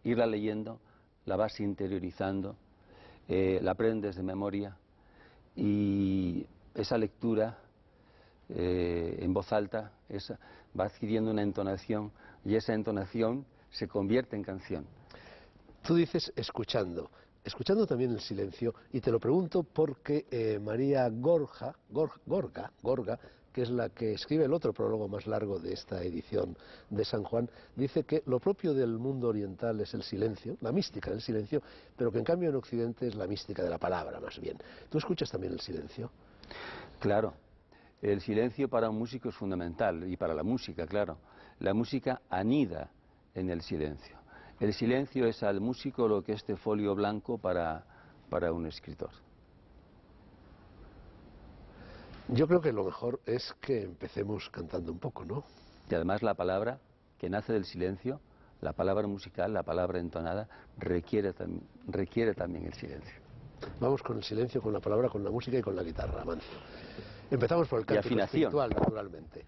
irla leyendo, la vas interiorizando, la aprendes de memoria y esa lectura en voz alta va adquiriendo una entonación y esa entonación se convierte en canción. Tú dices escuchando también el silencio, y te lo pregunto porque María Gorga, que es la que escribe el otro prólogo más largo de esta edición de San Juan, dice que lo propio del mundo oriental es el silencio, la mística del silencio, pero que en cambio en Occidente es la mística de la palabra, más bien. ¿Tú escuchas también el silencio? Claro, el silencio para un músico es fundamental, y para la música, claro. La música anida en el silencio. El silencio es al músico lo que este folio blanco para un escritor. Yo creo que lo mejor es que empecemos cantando un poco, ¿no? Y además la palabra que nace del silencio, la palabra musical, la palabra entonada, requiere también el silencio. Vamos con el silencio, con la palabra, con la música y con la guitarra, Amancio. Empezamos por el cántico espiritual, naturalmente.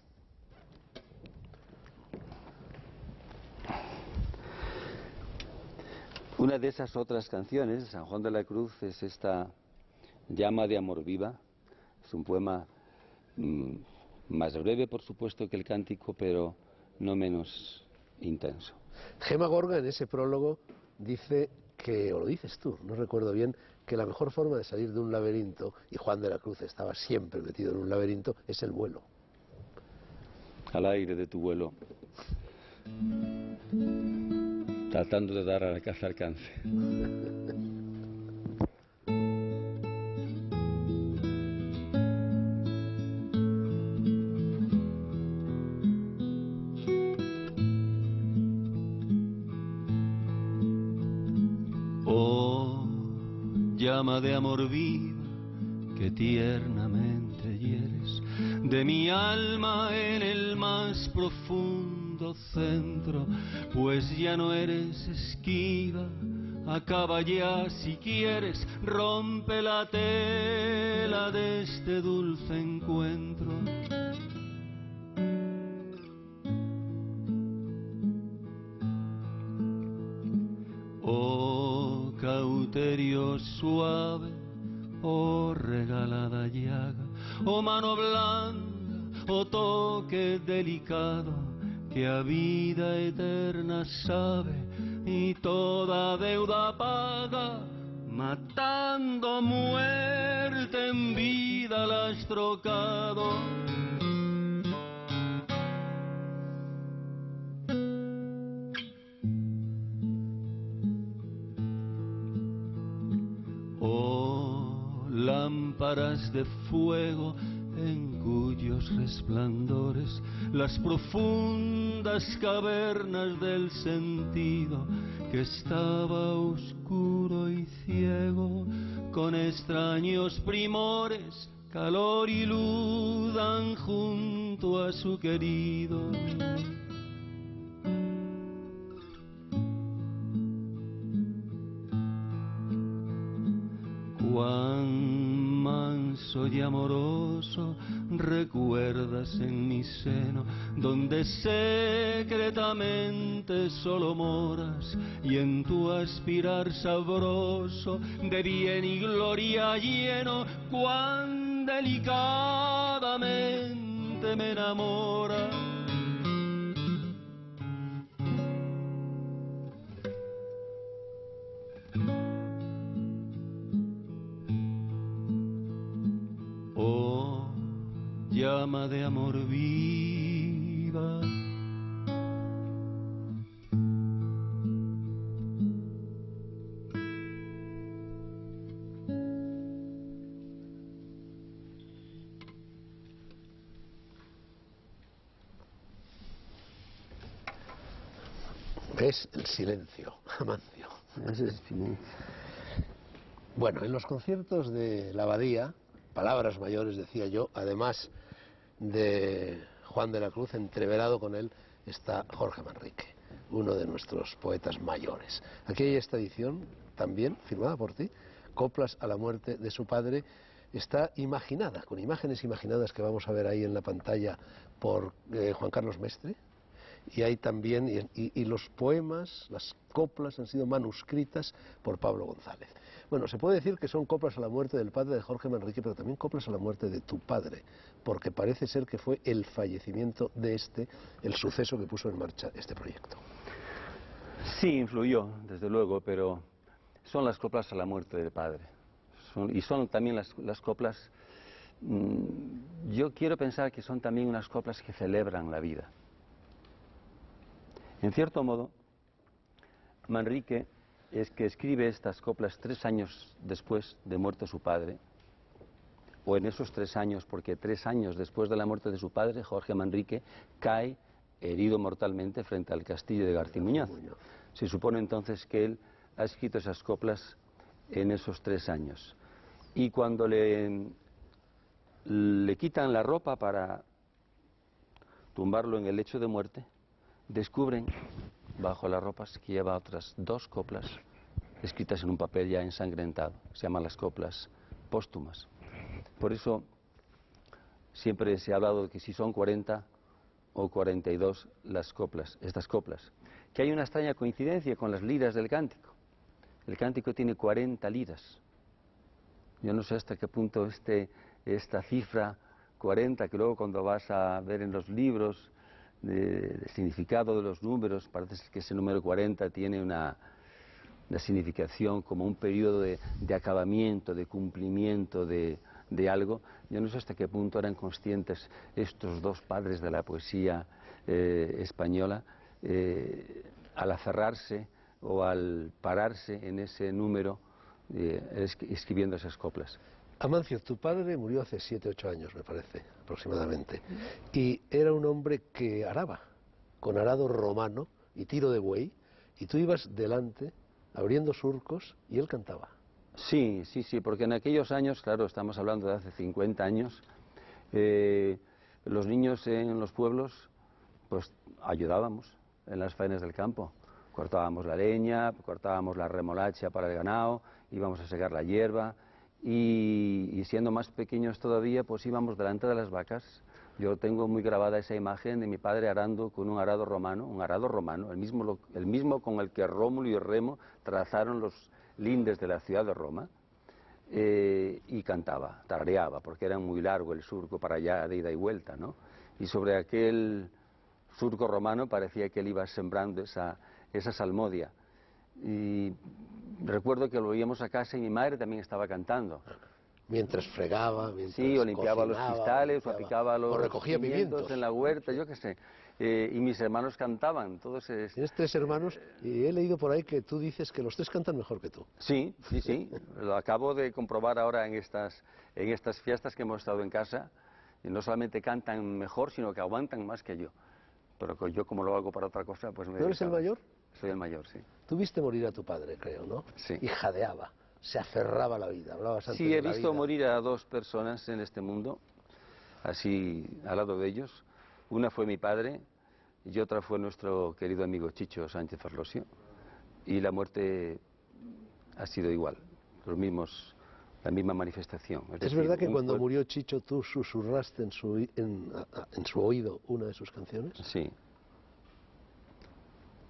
Una de esas otras canciones de San Juan de la Cruz es esta Llama de amor viva. Es un poema más breve, por supuesto, que el cántico, pero no menos intenso. Gema Gorga en ese prólogo dice que, o lo dices tú, no recuerdo bien, que la mejor forma de salir de un laberinto, y Juan de la Cruz estaba siempre metido en un laberinto, es el vuelo. Al aire de tu vuelo, tratando de dar a la caza alcance. Oh, llama de amor viva que tiernamente hieres de mi alma en el más profundo centro, pues ya no eres esquiva, acaba ya si quieres, rompe la tela de este dulce encuentro. Oh, cauterio suave, oh regalada llaga, oh mano blanda, oh toque delicado, que a vida eterna sabe y toda deuda paga, matando muerte en vida la has trocado. Oh, lámparas de fuego en cuyos resplandores las profundas cavernas del sentido que estaba oscuro y ciego con extraños primores calor y luz dan junto a su querido. Cuán manso y amoroso recuerdas en mi seno, donde secretamente solo moras, y en tu aspirar sabroso de bien y gloria lleno, cuán delicadamente me enamora. Oh, llama de amor viva. Es el silencio, Amancio. Es el silencio. Bueno, en los conciertos de la Abadía, palabras mayores, decía yo, además de Juan de la Cruz, entreverado con él está Jorge Manrique, uno de nuestros poetas mayores. Aquí hay esta edición, también firmada por ti, Coplas a la muerte de su padre. Está imaginada, con imágenes imaginadas que vamos a ver ahí en la pantalla por Juan Carlos Mestre, Y hay también, y los poemas, las coplas han sido manuscritas por Pablo González. Bueno, se puede decir que son coplas a la muerte del padre de Jorge Manrique, pero también coplas a la muerte de tu padre, porque parece ser que fue el fallecimiento de este el suceso que puso en marcha este proyecto. Sí, influyó, desde luego, pero son las coplas a la muerte del padre. Y son también las coplas, yo quiero pensar que son también unas coplas que celebran la vida. En cierto modo, Manrique es que escribe estas coplas 3 años después de muerto su padre, o en esos 3 años, porque 3 años después de la muerte de su padre, Jorge Manrique cae herido mortalmente frente al castillo de Garcimuñoz. Se supone entonces que él ha escrito esas coplas en esos 3 años. Y cuando le quitan la ropa para tumbarlo en el lecho de muerte, descubren bajo las ropas que lleva otras 2 coplas escritas en un papel ya ensangrentado. Se llaman las coplas póstumas. Por eso siempre se ha hablado de que si son 40 o 42 las coplas, estas coplas. Que hay una extraña coincidencia con las liras del cántico. El cántico tiene 40 liras. Yo no sé hasta qué punto esta cifra 40, que luego cuando vas a ver en los libros el significado de los números, parece que ese número 40 tiene una significación como un periodo de acabamiento, de cumplimiento de algo. Yo no sé hasta qué punto eran conscientes estos 2 padres de la poesía española al aferrarse o al pararse en ese número escribiendo esas coplas. Amancio, tu padre murió hace 7, 8 años, me parece, aproximadamente, y era un hombre que araba, con arado romano y tiro de buey, y tú ibas delante, abriendo surcos, y él cantaba. Sí, porque en aquellos años, claro, estamos hablando de hace 50 años, los niños en los pueblos, pues ayudábamos en las faenas del campo. Cortábamos la leña, cortábamos la remolacha para el ganado, íbamos a secar la hierba, y siendo más pequeños todavía, pues íbamos delante de las vacas. Yo tengo muy grabada esa imagen de mi padre arando con un arado romano, el mismo con el que Rómulo y Remo trazaron los lindes de la ciudad de Roma, y cantaba, tarareaba, porque era muy largo el surco para allá de ida y vuelta, ¿no? Y sobre aquel surco romano parecía que él iba sembrando esa salmodia. Y recuerdo que lo oíamos a casa y mi madre también estaba cantando. Mientras fregaba, mientras sí, o limpiaba los cristales, o aplicaba los recogía pimientos en la huerta, yo qué sé. Y mis hermanos cantaban, todos... Tienes 3 hermanos y he leído por ahí que tú dices que los 3 cantan mejor que tú. Sí, lo acabo de comprobar ahora en estas fiestas que hemos estado en casa. Y no solamente cantan mejor, sino que aguantan más que yo. Pero yo, como lo hago para otra cosa, pues me... ¿Tú eres el mayor? Soy el mayor, sí. Tú viste morir a tu padre, creo, ¿no? Sí. Y jadeaba, se aferraba a la vida, hablabas antes Sí, de he la visto vida. morir a 2 personas en este mundo, así al lado de ellos. Una fue mi padre y otra fue nuestro querido amigo Chicho Sánchez Ferlosio. Y la muerte ha sido igual, la misma manifestación. ¿Es decir, verdad que cuando murió Chicho tú susurraste en su oído una de sus canciones?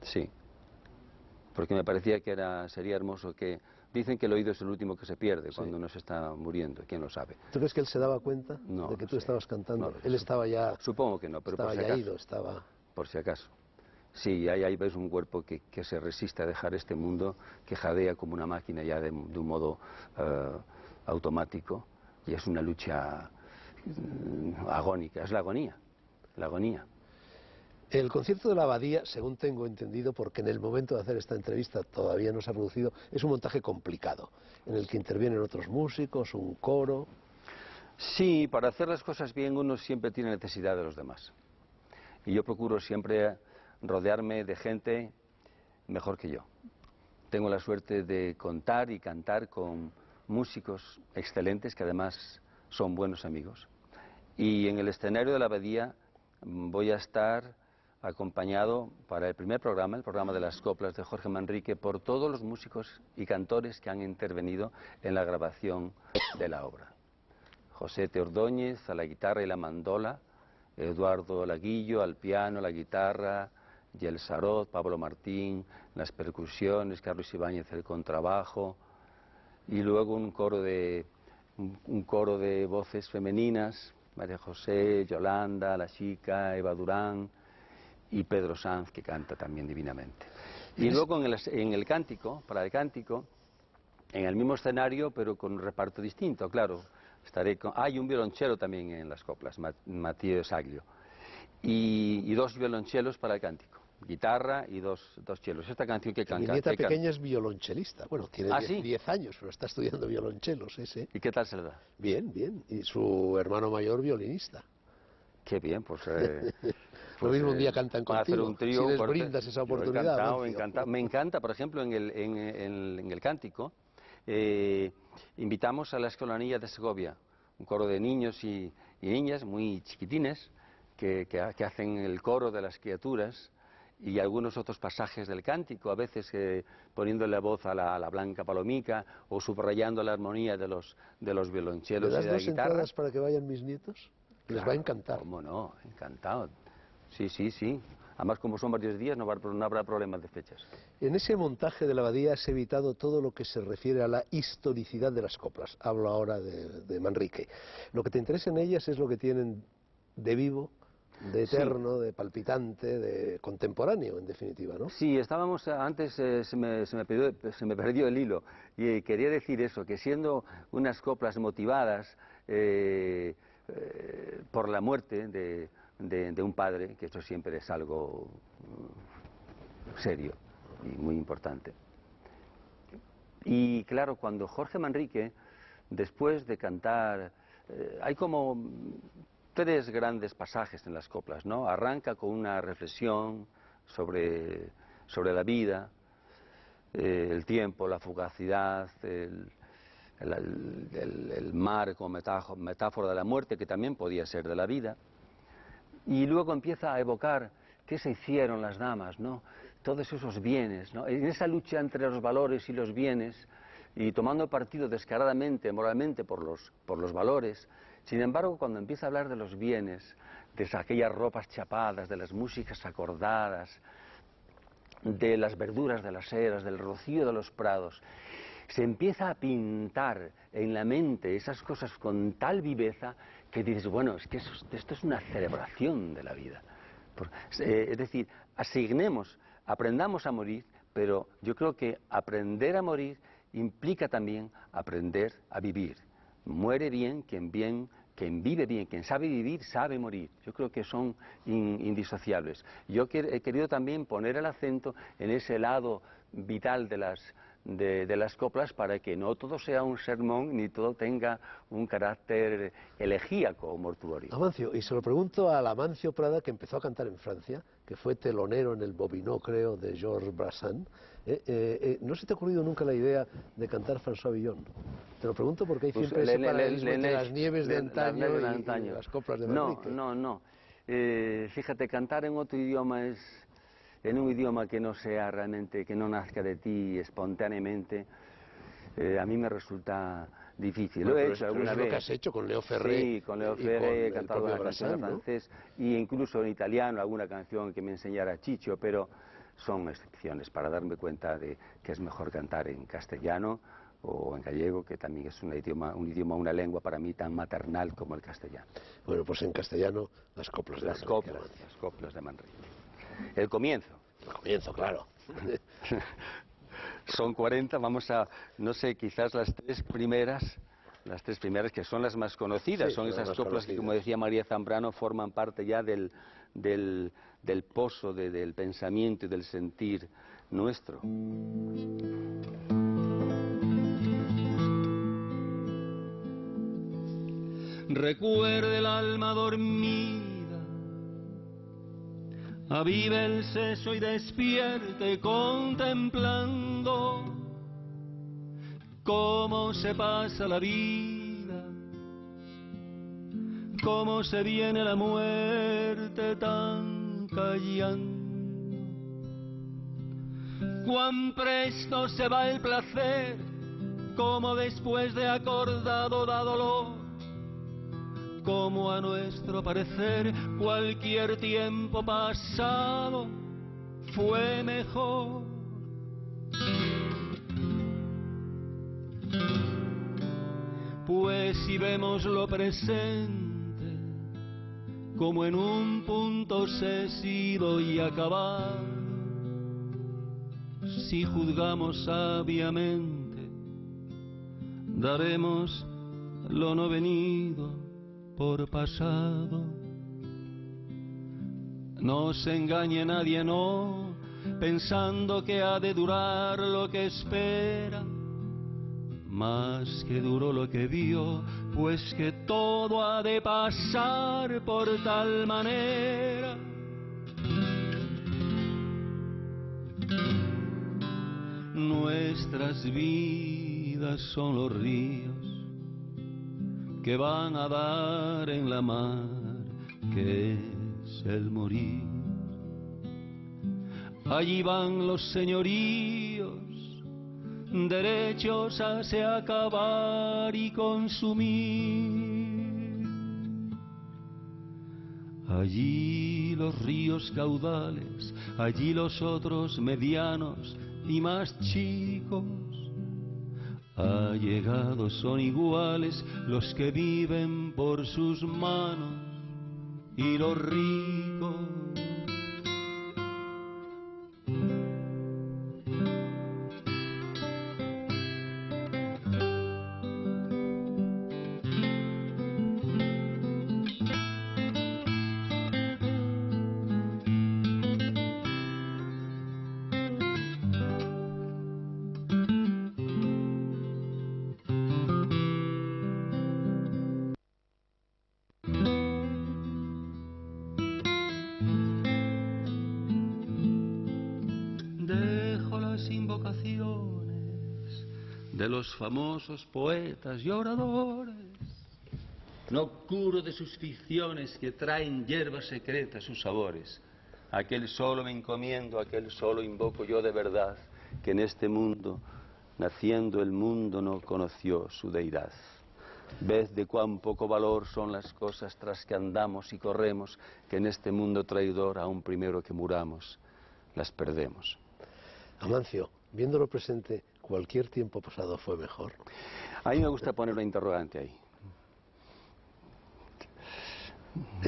Sí. Porque me parecía que sería hermoso que... Dicen que el oído es el último que se pierde cuando uno se está muriendo, ¿quién lo sabe? ¿Tú crees que él se daba cuenta de que tú estabas cantando? Él estaba ya... Supongo que no, pero por si acaso. Por si acaso. Sí, ahí ves un cuerpo que se resiste a dejar este mundo, que jadea como una máquina ya de un modo automático, y es una lucha agónica, es la agonía. El concierto de la Abadía, según tengo entendido, porque en el momento de hacer esta entrevista todavía no se ha producido, es un montaje complicado, en el que intervienen otros músicos, un coro... Sí, para hacer las cosas bien uno siempre tiene necesidad de los demás. Y yo procuro siempre rodearme de gente mejor que yo. Tengo la suerte de contar y cantar con músicos excelentes que además son buenos amigos. Y en el escenario de la Abadía voy a estar acompañado para el primer programa, el programa de las coplas de Jorge Manrique, por todos los músicos y cantores que han intervenido en la grabación de la obra. José Ordóñez a la guitarra y la mandola, Eduardo Laguillo al piano, la guitarra, y el sarod, Pablo Martín, las percusiones, Carlos Ibáñez el contrabajo, y luego un coro de voces femeninas, María José, Yolanda, La Chica, Eva Durán y Pedro Sanz, que canta también divinamente. Y luego en el cántico, para el cántico, en el mismo escenario, pero con un reparto distinto, claro. Hay un violonchelo también en las coplas, Matías Saglio, y dos violonchelos para el cántico, guitarra y dos chelos. Esta canción que canta... Mi nieta pequeña es violonchelista. Bueno, tiene ¿sí? 10 años, pero está estudiando violonchelo, sí. ¿Y qué tal se le da? Bien, bien. Y su hermano mayor, violinista. Qué bien, pues... Lo mismo un día cantan contigo, hacer un trío, si les brindas esa oportunidad. Encantado. Me encanta, por ejemplo, en el cántico, invitamos a la Escolanía de Segovia, un coro de niños y niñas muy chiquitines, que hacen el coro de las criaturas, y algunos otros pasajes del cántico, a veces poniéndole voz a la blanca palomica o subrayando la armonía de los violonchelos y de la guitarra. ¿Me das 2 entradas para que vayan mis nietos? Les va a encantar. ¿Cómo no? Encantado. Sí. Además, como son varios días, no habrá problemas de fechas. En ese montaje de la abadía has evitado todo lo que se refiere a la historicidad de las coplas. Hablo ahora de Manrique. Lo que te interesa en ellas es lo que tienen de vivo, de eterno, de palpitante, de contemporáneo, en definitiva, ¿no? Sí, estábamos antes, se me perdió el hilo, y quería decir eso, que siendo unas coplas motivadas por la muerte de un padre, que eso siempre es algo serio y muy importante. Y claro, cuando Jorge Manrique, después de cantar, hay como 3 grandes pasajes en las coplas, ¿no? Arranca con una reflexión sobre la vida, el tiempo, la fugacidad, el mar como metáfora de la muerte, que también podía ser de la vida. Y luego empieza a evocar qué se hicieron las damas, ¿no? Todos esos bienes, ¿no? En esa lucha entre los valores y los bienes, y tomando partido descaradamente, moralmente, por los valores. Sin embargo, cuando empieza a hablar de los bienes, de aquellas ropas chapadas, de las músicas acordadas, de las verduras de las eras, del rocío de los prados, se empieza a pintar en la mente esas cosas con tal viveza que dices, bueno, es que esto es una celebración de la vida. Es decir, aprendamos a morir, pero yo creo que aprender a morir implica también aprender a vivir. Muere bien, quien vive bien, quien sabe vivir, sabe morir. Yo creo que son indisociables. Yo he querido también poner el acento en ese lado vital de las coplas, para que no todo sea un sermón ni todo tenga un carácter elegíaco o mortuorio. Amancio, y se lo pregunto al Amancio Prada, que empezó a cantar en Francia, que fue telonero en el Bobinot, creo, de Georges Brassens. ¿No se te ha ocurrido nunca la idea de cantar François Villon? Te lo pregunto porque hay siempre ese paralelismo entre las nieves de antaño y las coplas de Manrique. No. Fíjate, cantar en otro idioma en un idioma que no sea realmente, que no nazca de ti espontáneamente, a mí me resulta difícil. Bueno, lo he hecho alguna vez. Lo que has hecho con Leo Ferré. Sí, con Leo Ferré he cantado una canción en francés, y incluso en italiano alguna canción que me enseñara Chicho, pero son excepciones para darme cuenta de que es mejor cantar en castellano o en gallego, que también es un idioma, una lengua para mí tan maternal como el castellano. Bueno, pues en castellano las coplas de Manrique. Las coplas de Manrique. El comienzo. El comienzo, claro. Son 40, vamos a, no sé, quizás las tres primeras que son las más conocidas, sí, son esas coplas que, como decía María Zambrano, forman parte ya del pozo del pensamiento y del sentir nuestro. Recuerde el alma dormida, avive el seso y despierte contemplando cómo se pasa la vida, cómo se viene la muerte tan callando. Cuán presto se va el placer, como después de acordado da dolor. Como a nuestro parecer cualquier tiempo pasado fue mejor. Pues si vemos lo presente como en un punto cesido y acabar, si juzgamos sabiamente, daremos lo no venido por pasado. No se engañe nadie, no, pensando que ha de durar lo que espera, más que duró lo que vio, pues que todo ha de pasar por tal manera. Nuestras vidas son los ríos que van a dar en la mar, que es el morir. Allí van los señoríos, derechos a se acabar y consumir. Allí los ríos caudales, allí los otros medianos y más chicos. Allegados son iguales los que viven por sus manos y los ricos. Dejo las invocaciones de los famosos poetas y oradores. No curo de sus ficciones que traen hierbas secretas sus sabores. Aquel solo me encomiendo, aquel solo invoco yo de verdad, que en este mundo, naciendo el mundo, no conoció su deidad. Ved de cuán poco valor son las cosas tras que andamos y corremos, que en este mundo traidor, aún primero que muramos, las perdemos. Amancio, viendo lo presente, ¿cualquier tiempo pasado fue mejor? A mí me gusta poner una interrogante ahí.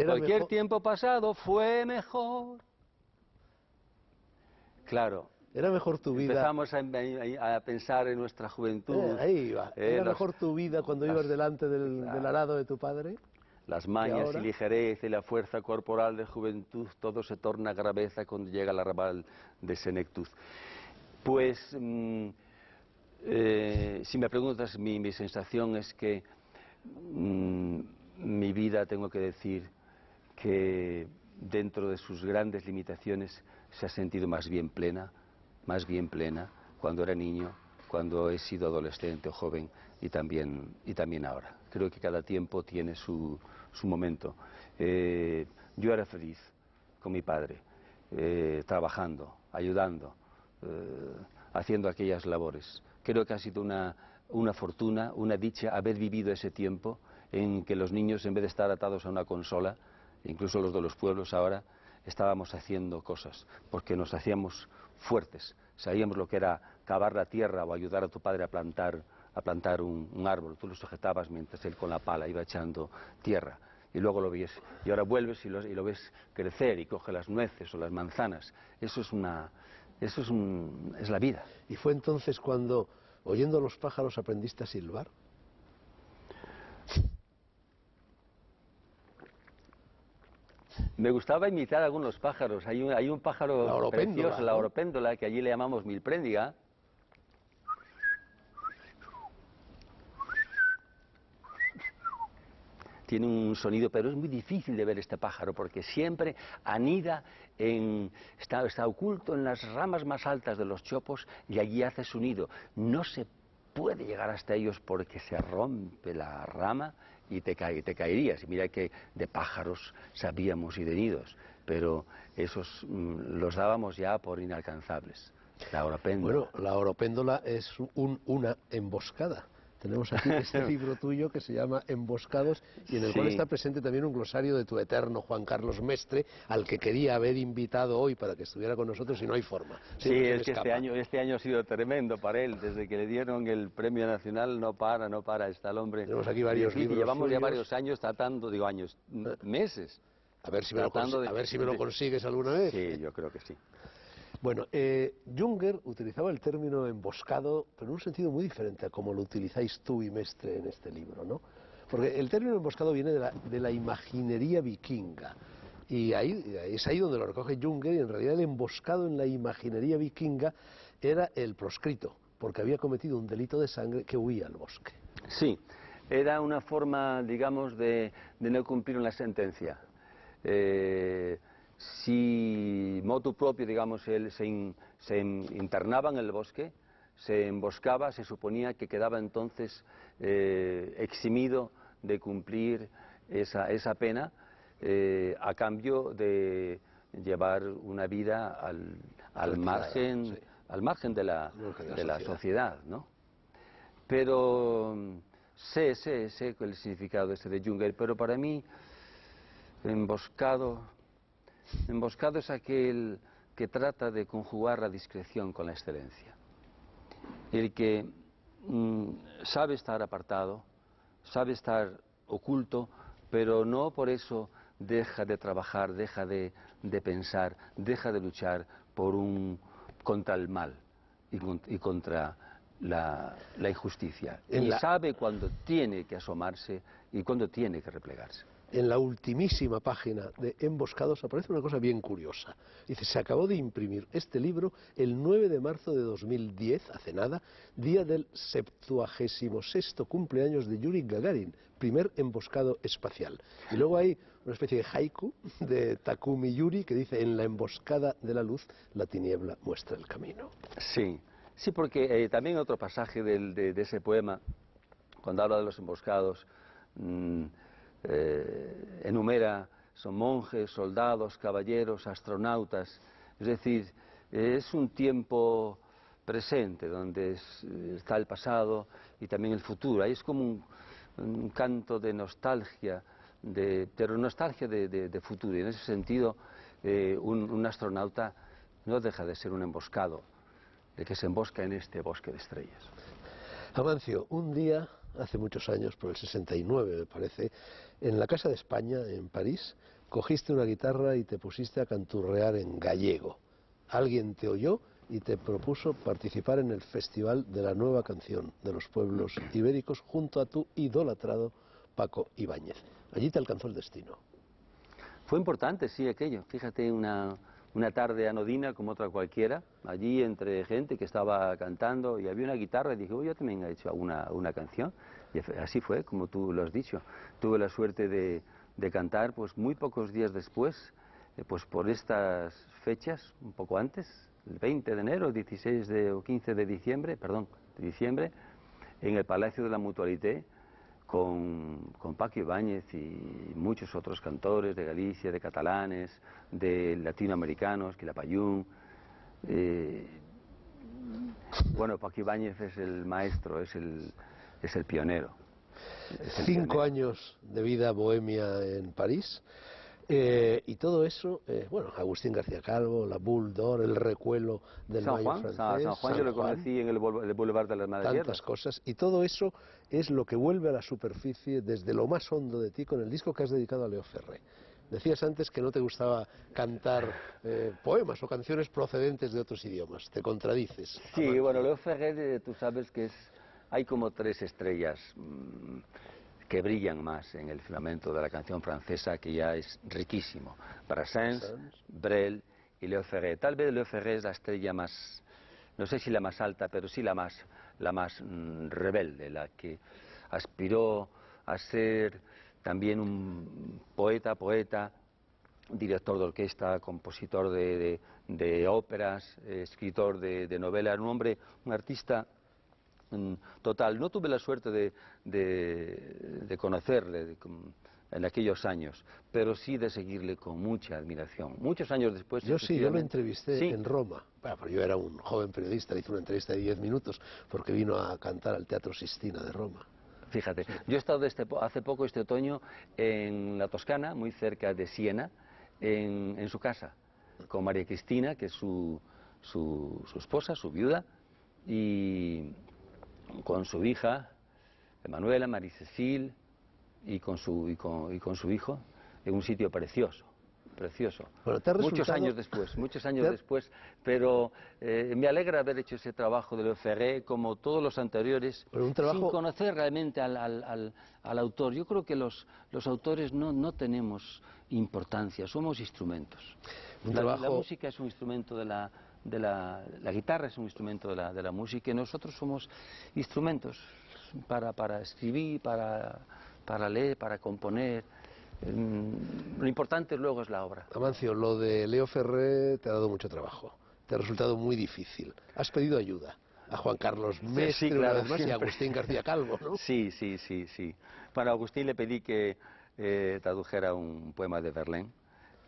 Cualquier tiempo pasado fue mejor. Claro. ¿Era mejor tu vida? Empezamos a pensar en nuestra juventud. Ahí iba. ¿Era mejor tu vida cuando ibas delante del arado de tu padre? Las mañas y ligereza y la fuerza corporal de juventud, todo se torna graveza cuando llega el arrabal de senectud. Pues, si me preguntas, mi sensación es que mi vida, tengo que decir, que dentro de sus grandes limitaciones se ha sentido más bien plena cuando era niño, cuando he sido adolescente o joven y también ahora. Creo que cada tiempo tiene su momento. Yo era feliz con mi padre, trabajando, ayudando, haciendo aquellas labores. Creo que ha sido una fortuna, una dicha haber vivido ese tiempo en que los niños, en vez de estar atados a una consola, incluso los de los pueblos ahora, estábamos haciendo cosas, porque nos hacíamos fuertes, sabíamos lo que era cavar la tierra o ayudar a tu padre a plantar un árbol. Tú lo sujetabas mientras él con la pala iba echando tierra, y luego lo ves, y ahora vuelves y lo ves crecer y coge las nueces o las manzanas. Eso es la vida. ¿Y fue entonces cuando, oyendo a los pájaros, aprendiste a silbar? Me gustaba imitar a algunos pájaros. Hay un pájaro precioso, la oropéndola, que allí le llamamos milpréndiga. Tiene un sonido, pero es muy difícil de ver este pájaro, porque siempre anida, está oculto en las ramas más altas de los chopos y allí hace su nido. No se puede llegar hasta ellos porque se rompe la rama y te caerías. Y mira que de pájaros sabíamos y de nidos, pero esos los dábamos ya por inalcanzables. La oropéndola. Bueno, la oropéndola es una emboscada. Tenemos aquí este libro tuyo que se llama Emboscados y en el cual está presente también un glosario de tu eterno Juan Carlos Mestre, al que quería haber invitado hoy para que estuviera con nosotros y no hay forma. Sí, es que este año ha sido tremendo para él. Desde que le dieron el Premio Nacional no para, está el hombre. Tenemos aquí varios libros llevamos ya suyos. varios años tratando, meses. A ver si me lo consigues alguna vez. Sí, yo creo que sí. Bueno, Junger utilizaba el término emboscado, pero en un sentido muy diferente a como lo utilizáis tú y Mestre en este libro, ¿no? Porque el término emboscado viene de la imaginería vikinga, y es ahí donde lo recoge Junger, y en realidad el emboscado en la imaginería vikinga era el proscrito, porque había cometido un delito de sangre que huía al bosque. Sí, era una forma, digamos, de no cumplir una sentencia. Si motu propio, digamos, él se internaba en el bosque, se emboscaba, se suponía que quedaba entonces eximido de cumplir esa pena a cambio de llevar una vida al margen de la sociedad, ¿no? Pero sé el significado de Junger, pero para mí emboscado es aquel que trata de conjugar la discreción con la excelencia. El que sabe estar apartado, sabe estar oculto, pero no por eso deja de trabajar, deja de pensar, deja de luchar contra el mal y contra la injusticia. Y sabe cuándo tiene que asomarse y cuándo tiene que replegarse. En la ultimísima página de Emboscados aparece una cosa bien curiosa. Dice, se acabó de imprimir este libro el 9 de marzo de 2010, hace nada, día del 76º cumpleaños de Yuri Gagarin, primer emboscado espacial. Y luego hay una especie de haiku de Takumi Yuri que dice, en la emboscada de la luz, la tiniebla muestra el camino. Sí, porque también otro pasaje de ese poema, cuando habla de los emboscados, enumera, son monjes, soldados, caballeros, astronautas, es decir, es un tiempo presente donde está el pasado y también el futuro. Ahí es como un canto de nostalgia, pero nostalgia de futuro, y en ese sentido un astronauta no deja de ser un emboscado, de que se embosca en este bosque de estrellas. Amancio, un día, hace muchos años, por el 69 me parece, en la Casa de España, en París, cogiste una guitarra y te pusiste a canturrear en gallego. Alguien te oyó y te propuso participar en el Festival de la Nueva Canción de los Pueblos Ibéricos junto a tu idolatrado Paco Ibáñez. Allí te alcanzó el destino. Fue importante, sí, aquello. Fíjate, una tarde anodina como otra cualquiera, allí entre gente que estaba cantando y había una guitarra y dije, yo también he hecho una canción. Y así fue, como tú lo has dicho. Tuve la suerte de cantar pues muy pocos días después, pues por estas fechas, un poco antes, el 20 de enero, 16 o 15 de diciembre, en el Palacio de la Mutualité, con Paco Ibáñez y muchos otros cantores de Galicia, de catalanes, de latinoamericanos, Quilapayún. Bueno, Paco Ibáñez es el maestro, es el pionero. 5 años de vida bohemia en París. Y todo eso, bueno, Agustín García Calvo, la Boule d'Or, el recuelo del Mayo francés, San Juan yo lo conocí en el Boulevard de las Madres Sierras. Tantas cosas, y todo eso es lo que vuelve a la superficie desde lo más hondo de ti con el disco que has dedicado a Leo Ferré. Decías antes que no te gustaba cantar poemas o canciones procedentes de otros idiomas, te contradices. Sí, Amancio. Bueno, Leo Ferré, tú sabes que hay como 3 estrellas que brillan más en el firmamento de la canción francesa, que ya es riquísimo. Brassens, Brel y Leo Ferré. Tal vez Leo Ferré es la estrella más, no sé si la más alta, pero sí la más rebelde, la que aspiró a ser también un poeta, director de orquesta, compositor de óperas, escritor de novelas, un artista total. No tuve la suerte de conocerle, en aquellos años, pero sí de seguirle con mucha admiración. Muchos años después... Yo sí, yo lo entrevisté sí. en Roma. Bueno, pero yo era un joven periodista, le hice una entrevista de 10 minutos porque vino a cantar al Teatro Sistina de Roma. Fíjate, yo he estado hace poco, este otoño, en la Toscana, muy cerca de Siena, en su casa, con María Cristina, que es su esposa, su viuda, y con su hija, Emanuela, María Cecil, y con su hijo, en un sitio precioso. Precioso. Bueno, ¿te ha muchos años después, pero me alegra haber hecho ese trabajo de Leo Ferré, como todos los anteriores, sin conocer realmente al autor. Yo creo que los autores no tenemos importancia, somos instrumentos. La música es un instrumento la guitarra es un instrumento de la música, y nosotros somos instrumentos para escribir, para leer, para componer. Lo importante luego es la obra. Amancio, lo de Leo Ferré te ha dado mucho trabajo, te ha resultado muy difícil. Has pedido ayuda a Juan Carlos Mestre, sí, claro, una vez más, y a siempre. Agustín García Calvo, ¿no? Sí. Bueno, a Agustín le pedí que tradujera un poema de Verlaine,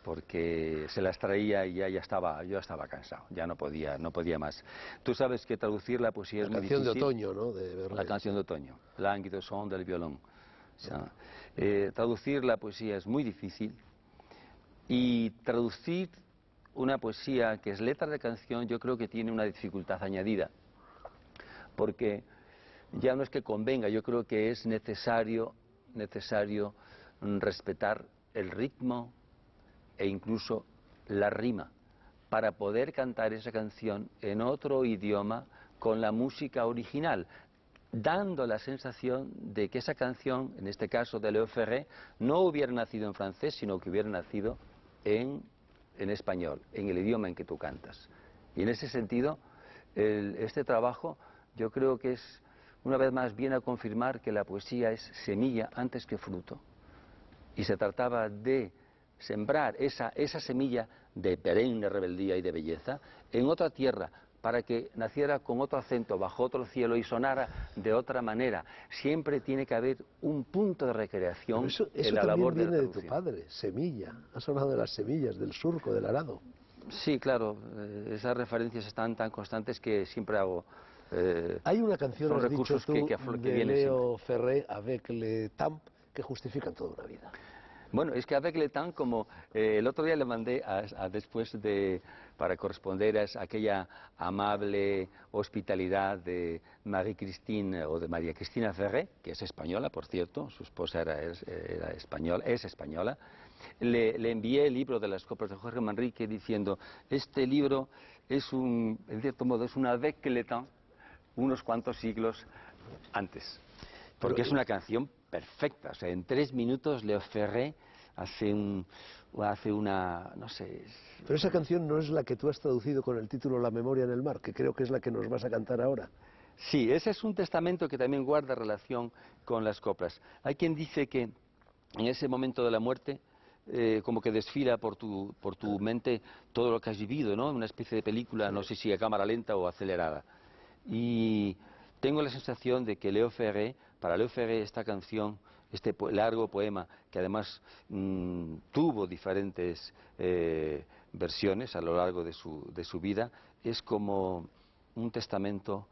porque se las traía y yo estaba cansado, ya no podía más. Tú sabes que traducir la poesía es muy difícil. La canción de otoño, ¿no? De Verlaine. La canción de otoño, Lánguido son del violón. O sea, traducir la poesía es muy difícil, y traducir una poesía que es letra de canción yo creo que tiene una dificultad añadida, porque ya no es que convenga, yo creo que es necesario respetar el ritmo e incluso la rima para poder cantar esa canción en otro idioma con la música original, dando la sensación de que esa canción, en este caso de Leo Ferré, no hubiera nacido en francés, sino que hubiera nacido en español, en el idioma en que tú cantas. Y en ese sentido, este trabajo yo creo que es, una vez más, viene a confirmar que la poesía es semilla antes que fruto. Y se trataba de sembrar esa semilla de perenne rebeldía y de belleza en otra tierra, para que naciera con otro acento, bajo otro cielo, y sonara de otra manera. Siempre tiene que haber un punto de recreación en la labor de la traducción. Eso también viene de tu padre, semilla. Has hablado de las semillas, del surco, del arado. Sí, claro, esas referencias están tan constantes que siempre hago... Hay una canción, has dicho tú, de Leo siempre. Ferré, Avec le temps, que justifican toda una vida. Bueno, es que Avec le temps, como el otro día le mandé para corresponder a aquella amable hospitalidad de María Cristina Ferré, que es española, por cierto, su esposa es española, le envié el libro de las coplas de Jorge Manrique diciendo: este libro es en cierto modo, es una Avec le temps, unos cuantos siglos antes, porque es una canción perfecta. O sea, en 3 minutos Leo Ferré hace una, no sé... Pero esa canción no es la que tú has traducido con el título La memoria en el mar, que creo que es la que nos vas a cantar ahora. Sí, ese es un testamento que también guarda relación con las coplas. Hay quien dice que en ese momento de la muerte, como que desfila por tu mente todo lo que has vivido, ¿no? Una especie de película, no sé si a cámara lenta o acelerada. Y tengo la sensación de que para Leo Ferré esta canción, este largo poema, que además tuvo diferentes versiones a lo largo de su vida, es como un testamento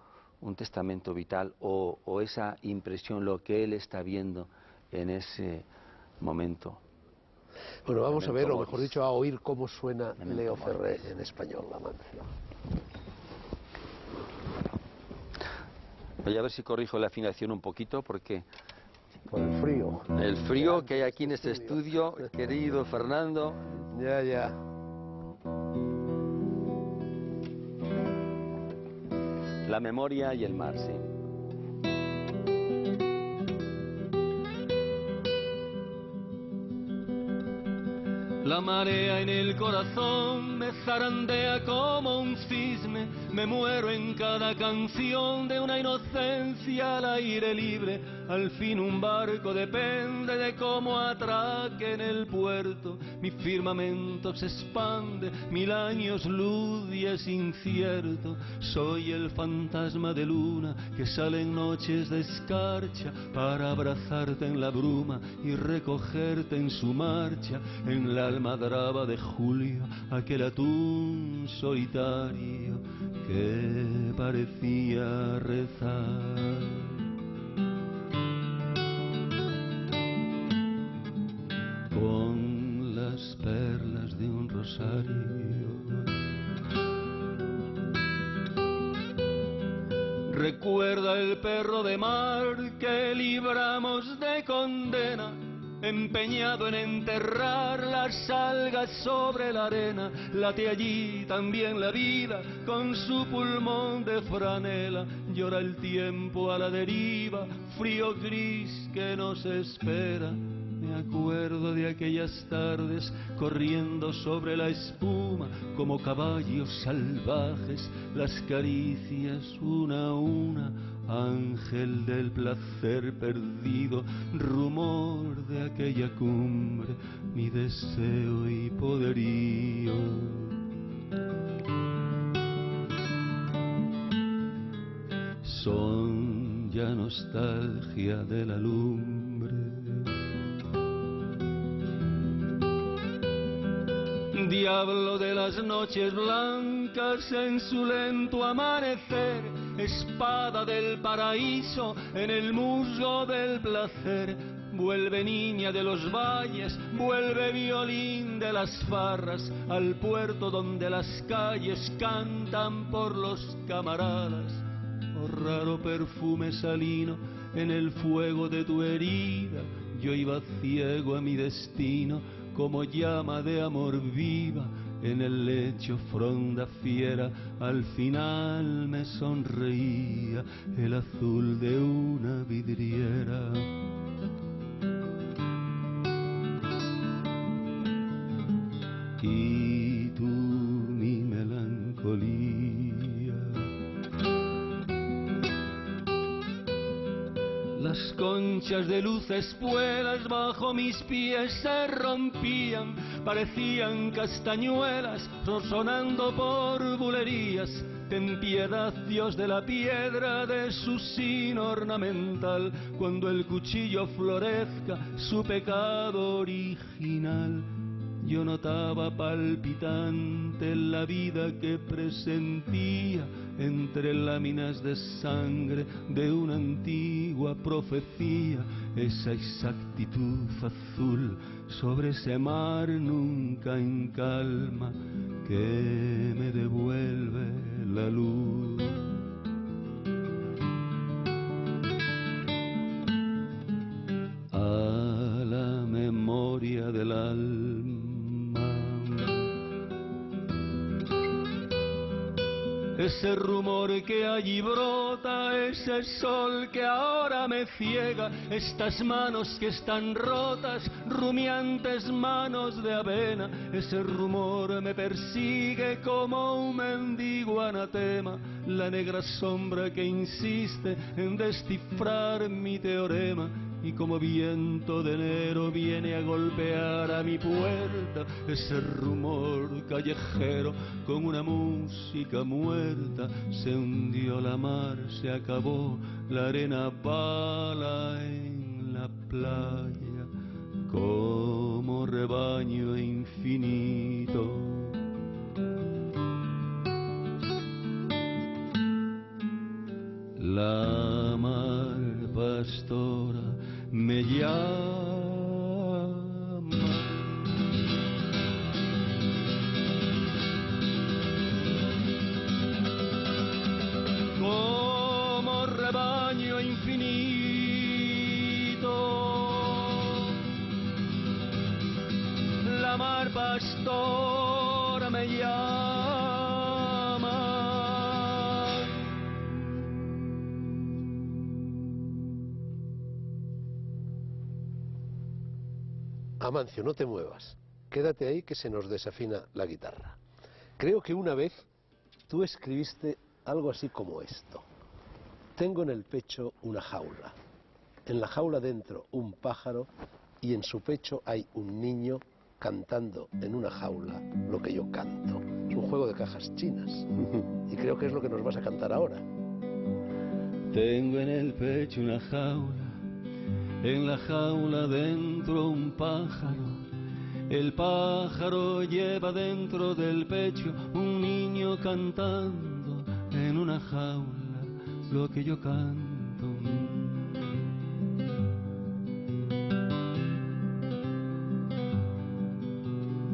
vital, o esa impresión, lo que él está viendo en ese momento. Bueno, vamos a ver, o mejor dicho, a oír cómo suena Leo Ferré en español, Amancio. Voy a ver si corrijo la afinación un poquito, porque... Por el frío. El frío que hay aquí en este estudio, querido Fernando. Ya. La memoria y el mar, sí. La marea en el corazón me zarandea como un cisne, me muero en cada canción de una inocencia al aire libre. Al fin un barco depende de cómo atraque en el puerto. Mi firmamento se expande, 1000 años luz y es incierto. Soy el fantasma de luna que sale en noches de escarcha para abrazarte en la bruma y recogerte en su marcha. En la almadraba de julio, aquel atún solitario que parecía rezar. Con las perlas de un rosario. Recuerda el perro de mar que libramos de condena, empeñado en enterrar las algas sobre la arena. Late allí también la vida con su pulmón de franela. Llora el tiempo a la deriva, frío gris que nos espera. Me acuerdo de aquellas tardes corriendo sobre la espuma como caballos salvajes, las caricias una a una, ángel del placer perdido, rumor de aquella cumbre, mi deseo y poderío. Son ya nostalgia de la lumbre. Diablo de las noches blancas en su lento amanecer, espada del paraíso en el musgo del placer. Vuelve niña de los valles, vuelve violín de las farras, al puerto donde las calles cantan por los camaradas. Oh raro perfume salino en el fuego de tu herida, yo iba ciego a mi destino como llama de amor viva. En el lecho fronda fiera, al final me sonreía el azul de una vidriera. Y tú mi melancolía. Las conchas de luz espuelas bajo mis pies se rompían, parecían castañuelas sonando por bulerías. Ten piedad, Dios de la piedra, de su sino ornamental, cuando el cuchillo florezca su pecado original. Yo notaba palpitante la vida que presentía entre láminas de sangre de una antigua profecía, esa exactitud azul sobre ese mar nunca en calma que me devuelve la luz. A la memoria del alma. Ese rumor que allí brota, ese sol que ahora me ciega, estas manos que están rotas, rumiantes manos de avena. Ese rumor me persigue como un mendigo anatema, la negra sombra que insiste en descifrar mi teorema. Y como viento de enero viene a golpear a mi puerta ese rumor callejero con una música muerta. Se hundió la mar, se acabó la arena bala en la playa como rebaño infinito. La mar pastora me llama. Como rebaño infinito, la mar pastora me llama. Amancio, no te muevas. Quédate ahí que se nos desafina la guitarra. Creo que una vez tú escribiste algo así como esto. Tengo en el pecho una jaula. En la jaula dentro un pájaro y en su pecho hay un niño cantando en una jaula lo que yo canto. Es un juego de cajas chinas y creo que es lo que nos vas a cantar ahora. Tengo en el pecho una jaula, en la jaula dentro un pájaro. El pájaro lleva dentro del pecho un niño cantando en una jaula lo que yo canto.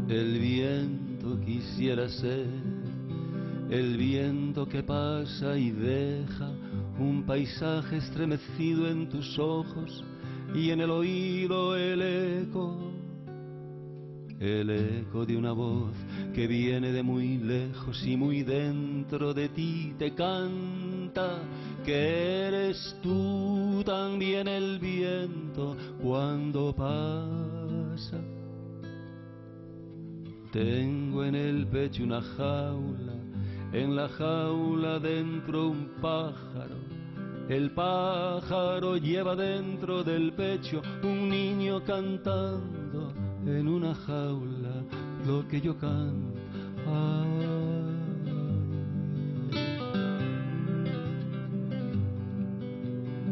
El viento quisiera ser, el viento que pasa y deja un paisaje estremecido en tus ojos y en el oído el eco de una voz que viene de muy lejos y muy dentro de ti te canta que eres tú también el viento cuando pasa. Tengo en el pecho una jaula, en la jaula dentro un pájaro. El pájaro lleva dentro del pecho un niño cantando en una jaula lo que yo canto.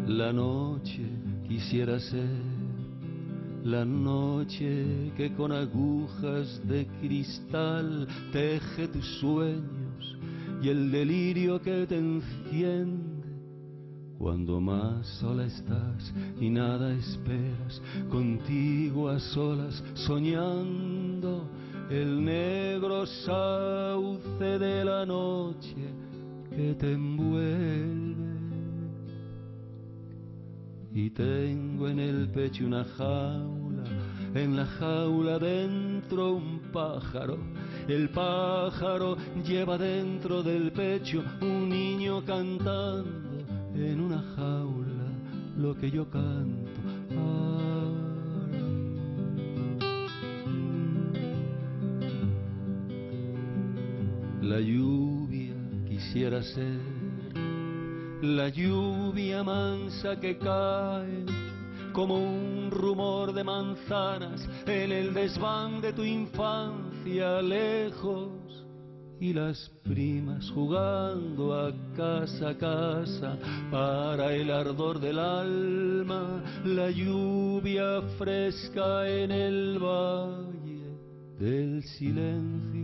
La noche quisiera ser la noche que con agujas de cristal teje tus sueños y el delirio que te enciende cuando más sola estás y nada esperas, contigo a solas soñando el negro sauce de la noche que te envuelve. Y tengo en el pecho una jaula, en la jaula dentro un pájaro. El pájaro lleva dentro del pecho un niño cantando en una jaula lo que yo canto. La lluvia quisiera ser, la lluvia mansa que cae como un rumor de manzanas en el desván de tu infancia lejos y las primas jugando a casa para el ardor del alma, la lluvia fresca en el valle del silencio.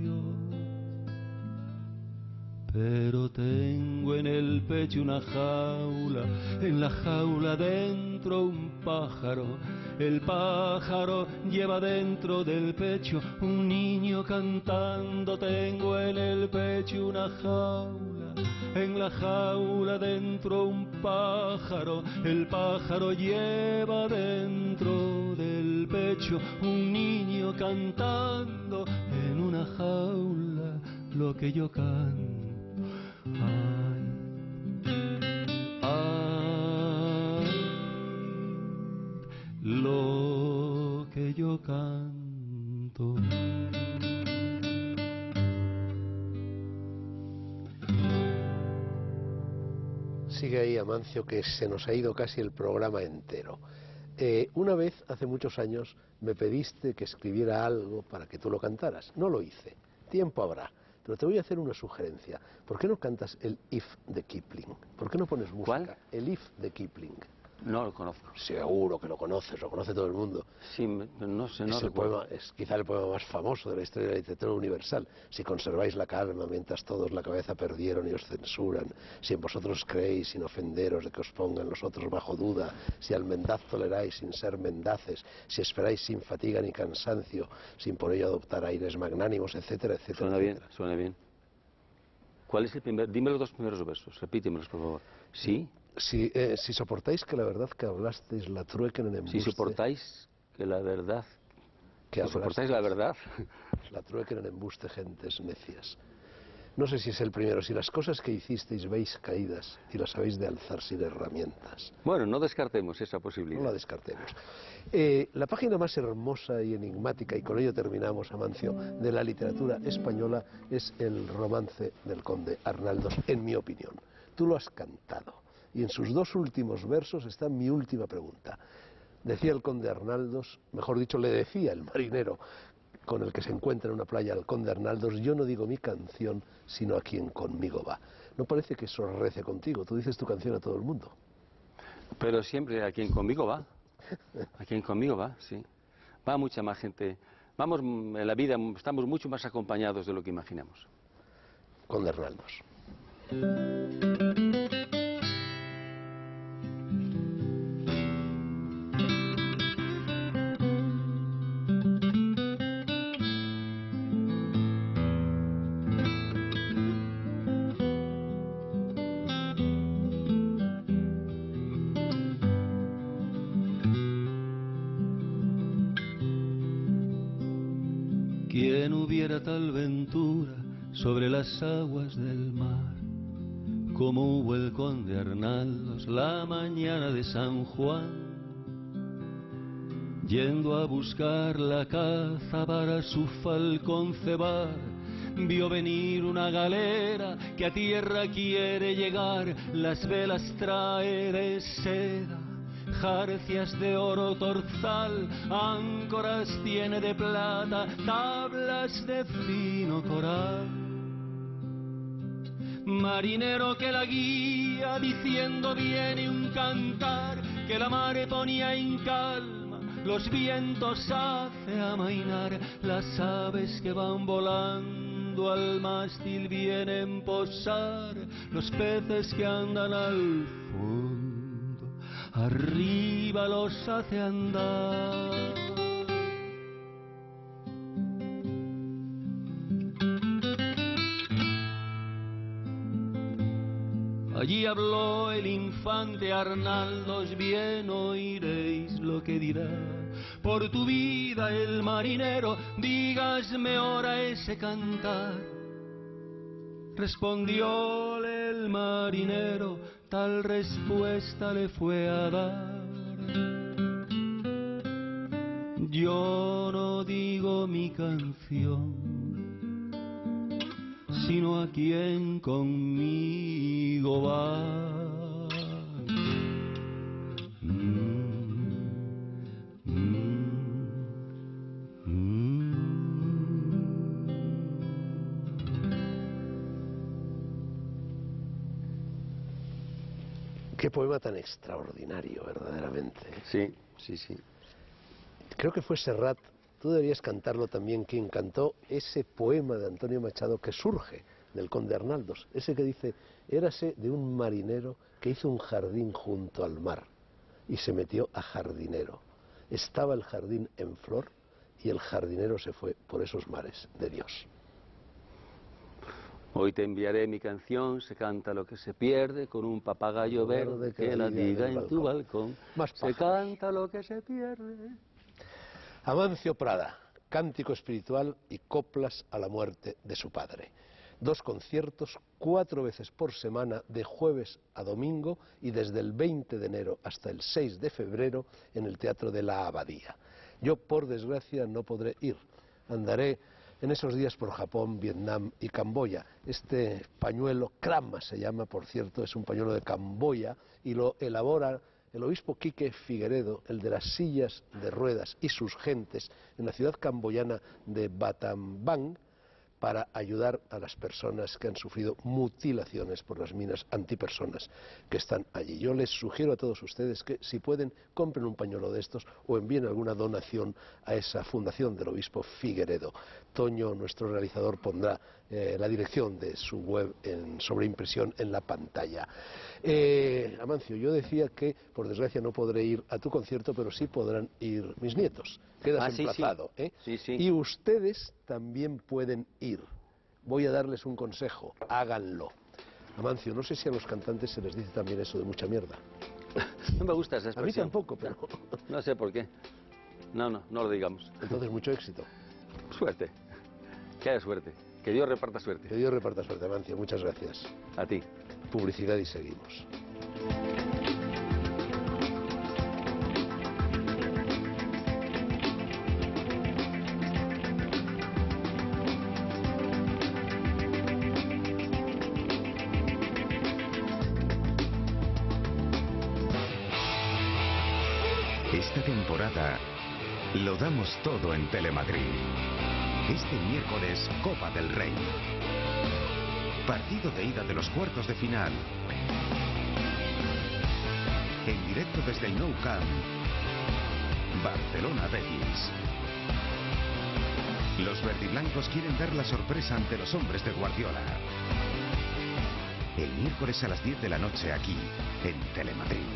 Pero tengo en el pecho una jaula, en la jaula dentro un pájaro. El pájaro lleva dentro del pecho un niño cantando. Tengo en el pecho una jaula, en la jaula dentro un pájaro. El pájaro lleva dentro del pecho un niño cantando en una jaula lo que yo canto. Ay, ay, lo que yo canto. Sigue ahí Amancio, que se nos ha ido casi el programa entero. Una vez, hace muchos años, me pediste que escribiera algo para que tú lo cantaras. No lo hice, tiempo habrá. Pero te voy a hacer una sugerencia. ¿Por qué no cantas el If de Kipling? ¿Por qué no pones música? ¿Cuál? El If de Kipling. No lo conozco. Seguro que lo conoces, lo conoce todo el mundo. Sí, no sé, no Es, el recuerdo. poema, es quizá el poema más famoso de la historia de la literatura universal. Si conserváis la calma mientras todos la cabeza perdieron y os censuran, si en vosotros creéis sin ofenderos de que os pongan los otros bajo duda, si al mendaz toleráis sin ser mendaces, si esperáis sin fatiga ni cansancio, sin por ello adoptar aires magnánimos, etcétera, etcétera. Suena bien, etcétera. suena bien. ¿Cuál es el primer? Dime los dos primeros versos, repítemelos, por favor. ¿Sí? Si soportáis que la verdad que hablasteis la truequen en embuste. Si soportáis que la verdad... que ¿Soportáis la verdad? La truequen en embuste gentes necias. No sé si es el primero, si las cosas que hicisteis veis caídas y las habéis de alzar sin herramientas. Bueno, no descartemos esa No posibilidad. la descartemos. La página más hermosa y enigmática, y con ello terminamos, Amancio, de la literatura española es el romance del conde Arnaldos, en mi opinión. Tú lo has cantado, y en sus dos últimos versos está mi última pregunta. Decía el conde Arnaldos, mejor dicho, le decía el marinero con el que se encuentra en una playa al conde Arnaldos: yo no digo mi canción, sino a quien conmigo va. ¿No parece que eso rece contigo? Tú dices tu canción a todo el mundo. Pero siempre a quien conmigo va. A quien conmigo va, sí. Va mucha más gente. Vamos, en la vida estamos mucho más acompañados de lo que imaginamos. Conde Arnaldos. ¿Quién hubiera tal ventura sobre las aguas del mar, como hubo el conde Arnaldos la mañana de San Juan, yendo a buscar la caza para su falcón cebar? Vio venir una galera que a tierra quiere llegar, las velas trae de seda, jarcias de oro torzal, áncoras tiene de plata, tablas de fino coral. Marinero que la guía, diciendo viene un cantar, que la mar ponía en calma, los vientos hace amainar, las aves que van volando al mástil vienen posar, los peces que andan al fondo arriba los hace andar. Allí habló el infante Arnaldos, bien oiréis lo que dirá. Por tu vida el marinero, dígasme ahora ese cantar. Respondióle el marinero, tal respuesta le fue a dar: yo no digo mi canción, sino a quien conmigo va. Qué poema tan extraordinario, verdaderamente. Sí, sí, sí. Creo que fue Serrat. Tú deberías cantarlo también, quien cantó ese poema de Antonio Machado que surge del conde Arnaldos, ese que dice: érase de un marinero que hizo un jardín junto al mar y se metió a jardinero. Estaba el jardín en flor y el jardinero se fue por esos mares de Dios. Hoy te enviaré mi canción, se canta lo que se pierde, con un papagayo verde que la diga en tu balcón. Se canta lo que se pierde. Amancio Prada, cántico espiritual y coplas a la muerte de su padre. 2 conciertos 4 veces por semana, de jueves a domingo, y desde el 20 de enero hasta el 6 de febrero en el Teatro de la Abadía. Yo, por desgracia, no podré ir. Andaré en esos días por Japón, Vietnam y Camboya. Este pañuelo, Krama se llama, por cierto, es un pañuelo de Camboya y lo elabora el obispo Quique Figueredo, el de las sillas de ruedas, y sus gentes en la ciudad camboyana de Battambang, para ayudar a las personas que han sufrido mutilaciones por las minas antipersonas que están allí. Yo les sugiero a todos ustedes que, si pueden, compren un pañuelo de estos o envíen alguna donación a esa fundación del obispo Figueredo. Toño, nuestro realizador, pondrá la dirección de su web en sobreimpresión en la pantalla. Amancio, yo decía que por desgracia no podré ir a tu concierto, pero sí podrán ir mis nietos. Quedas emplazado, sí. Sí, sí. Y ustedes también pueden ir. Voy a darles un consejo: háganlo. Amancio, no sé si a los cantantes se les dice también eso de mucha mierda. No me gusta esa expresión. A mí tampoco, pero... No sé por qué. No lo digamos. Entonces, mucho éxito. Suerte. Que haya suerte. Que Dios reparta suerte. Que Dios reparta suerte, Amancio. Muchas gracias. A ti. Publicidad y seguimos. Esta temporada lo damos todo en Telemadrid. Este miércoles, Copa del Rey. Partido de ida de los cuartos de final. En directo desde el Nou Camp. Barcelona-Betis. Los verdiblancos quieren dar la sorpresa ante los hombres de Guardiola. El miércoles a las 10 de la noche aquí, en Telemadrid.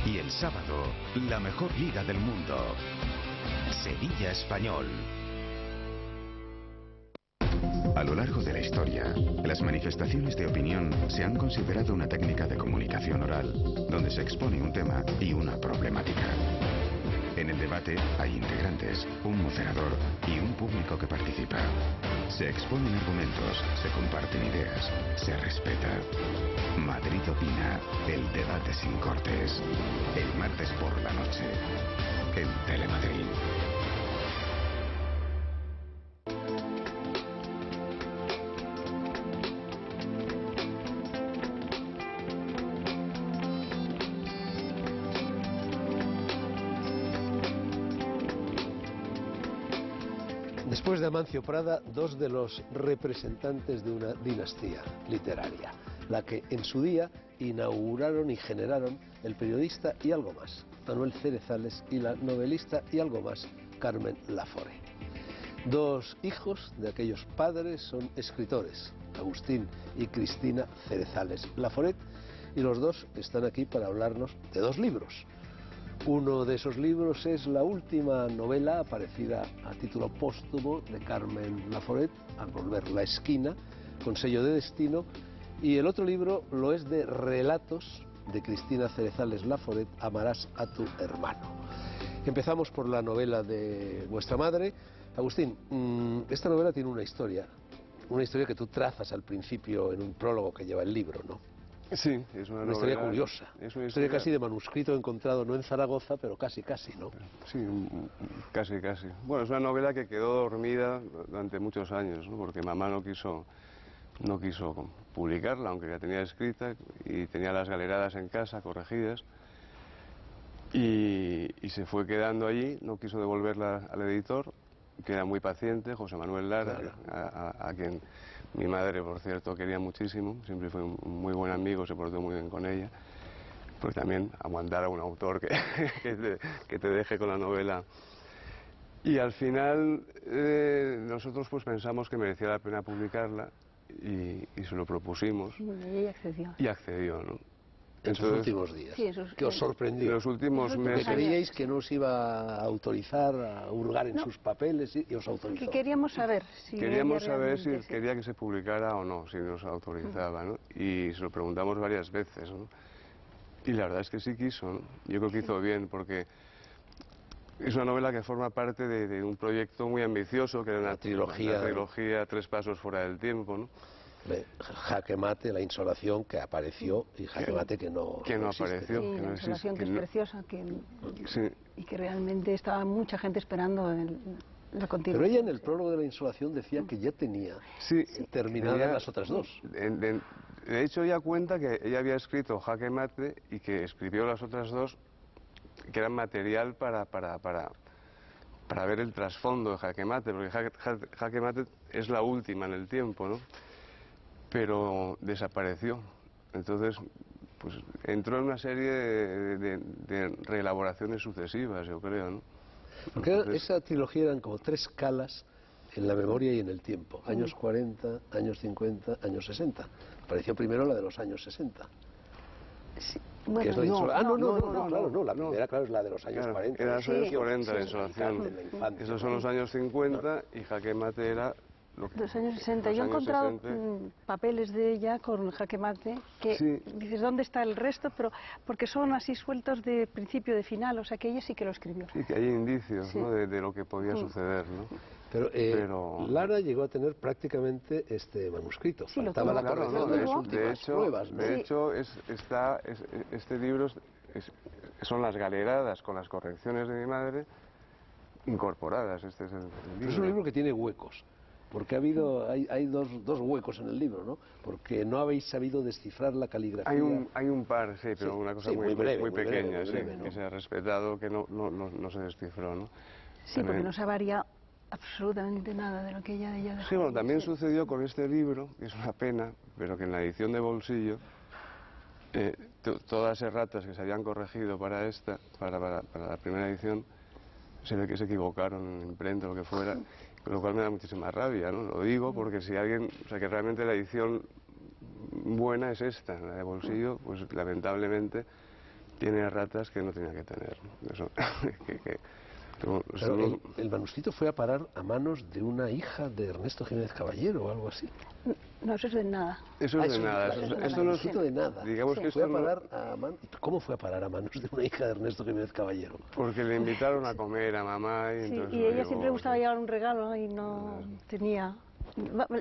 Y el sábado, la mejor liga del mundo. Sevilla Español. A lo largo de la historia, las manifestaciones de opinión se han considerado una técnica de comunicación oral, donde se expone un tema y una problemática. En el debate hay integrantes, un moderador y un público que participa. Se exponen argumentos, se comparten ideas, se respeta. Madrid opina, el debate sin cortes. El martes por la noche, en Telemadrid. Después de Amancio Prada, dos de los representantes de una dinastía literaria, la que en su día inauguraron y generaron el periodista y algo más, Manuel Cerezales, y la novelista y algo más, Carmen Laforet. Dos hijos de aquellos padres son escritores, Agustín y Cristina Cerezales Laforet, y los dos están aquí para hablarnos de dos libros. Uno de esos libros es la última novela aparecida a título póstumo de Carmen Laforet, Al volver la esquina, con sello de Destino, y el otro libro lo es de relatos de Cristina Cerezales Laforet, Amarás a tu hermano. Empezamos por la novela de vuestra madre. Agustín, esta novela tiene una historia que tú trazas al principio en un prólogo que lleva el libro, ¿no? Sí, es una historia curiosa, es una historia casi de manuscrito encontrado no en Zaragoza, pero casi, ¿no? Sí, casi. Bueno, es una novela que quedó dormida durante muchos años, ¿no? Porque mamá no quiso publicarla, aunque la tenía escrita y tenía las galeradas en casa, corregidas, y se fue quedando allí, no quiso devolverla al editor, que era muy paciente, José Manuel Lara, claro. a quien mi madre, por cierto, quería muchísimo, siempre fue un muy buen amigo, se portó muy bien con ella, pues también aguantar a un autor que te deje con la novela. Y al final nosotros pues pensamos que merecía la pena publicarla y se lo propusimos. Y ella accedió. Y accedió, ¿no? En sus últimos días. Sí, ¿Qué os sorprendió? En los últimos meses. Que creíais que no os iba a autorizar a hurgar en sus papeles y os autorizó. Que queríamos saber si quería que se publicara o no, si nos autorizaba, ¿no? Y se lo preguntamos varias veces, ¿no? Y la verdad es que sí quiso, ¿no? Yo creo que hizo bien, porque es una novela que forma parte de un proyecto muy ambicioso, que era una trilogía Tres pasos fuera del tiempo, ¿no? Jaque Mate, la insolación que apareció y Jaque Mate que no apareció, sí, que no la insolación que es preciosa, y que realmente estaba mucha gente esperando la continuación. Pero ella en el prólogo de la insolación decía que ya tenía terminadas las otras dos. De hecho, ella cuenta que ella había escrito Jaque Mate y que escribió las otras dos, que eran material para ver el trasfondo de Jaque Mate, porque Jaque Mate es la última en el tiempo, ¿no? Pero desapareció. Entonces, pues entró en una serie de reelaboraciones sucesivas, yo creo, ¿no? Porque esa trilogía eran como tres calas en la memoria y en el tiempo. Años 40, años 50, años 60. Apareció primero la de los años 60. Sí. Bueno, la primera, claro, es la de los años 40. Era los años 40 la insolación. De la infancia, Esos son los años 50 y Jaque Mate era los años 60. Yo he encontrado papeles de ella con Jaque Mate que Sí. dices, ¿dónde está el resto? Pero porque son así sueltos de principio, de final, o sea que ella sí que lo escribió. Sí, que hay indicios, Sí. ¿no? de lo que podía suceder, ¿no? Pero Lara llegó a tener prácticamente este manuscrito. Sí, lo Faltaba la tuvo. Claro, corrección no, de las tuvo. últimas pruebas, ¿no? de hecho este libro son las galeradas con las correcciones de mi madre incorporadas. Este es el Pero es un libro que tiene huecos. Porque hay dos huecos en el libro, ¿no? Porque no habéis sabido descifrar la caligrafía. Hay un par, sí, pero Sí, una cosa sí, muy breve, muy muy pequeña, breve, sí, ¿no? que se ha respetado, que no se descifró, ¿no? Sí, porque no se varía absolutamente nada de lo que ella dejó. Sí, bueno, también sucedió con este libro, que es una pena, pero que en la edición de bolsillo, todas las erratas que se habían corregido para la primera edición, se ve que se equivocaron en imprenta o lo que fuera, con lo cual me da muchísima rabia, ¿no? Lo digo porque si alguien, o sea, que realmente la edición buena es esta, la de bolsillo, pues lamentablemente tiene erratas que no tenía que tener, ¿no? Eso, Pero el manuscrito fue a parar a manos de una hija de Ernesto Jiménez Caballero o algo así. No, eso es de nada. Eso es de nada. claro, Esto es no es manuscrito de nada. Digamos Sí. que Fue esto a parar a ¿Cómo fue a parar a manos de una hija de Ernesto Jiménez Caballero? porque le invitaron a comer a mamá y Sí, entonces y lo ella llevó, siempre le gustaba sí. llevar un regalo y no tenía.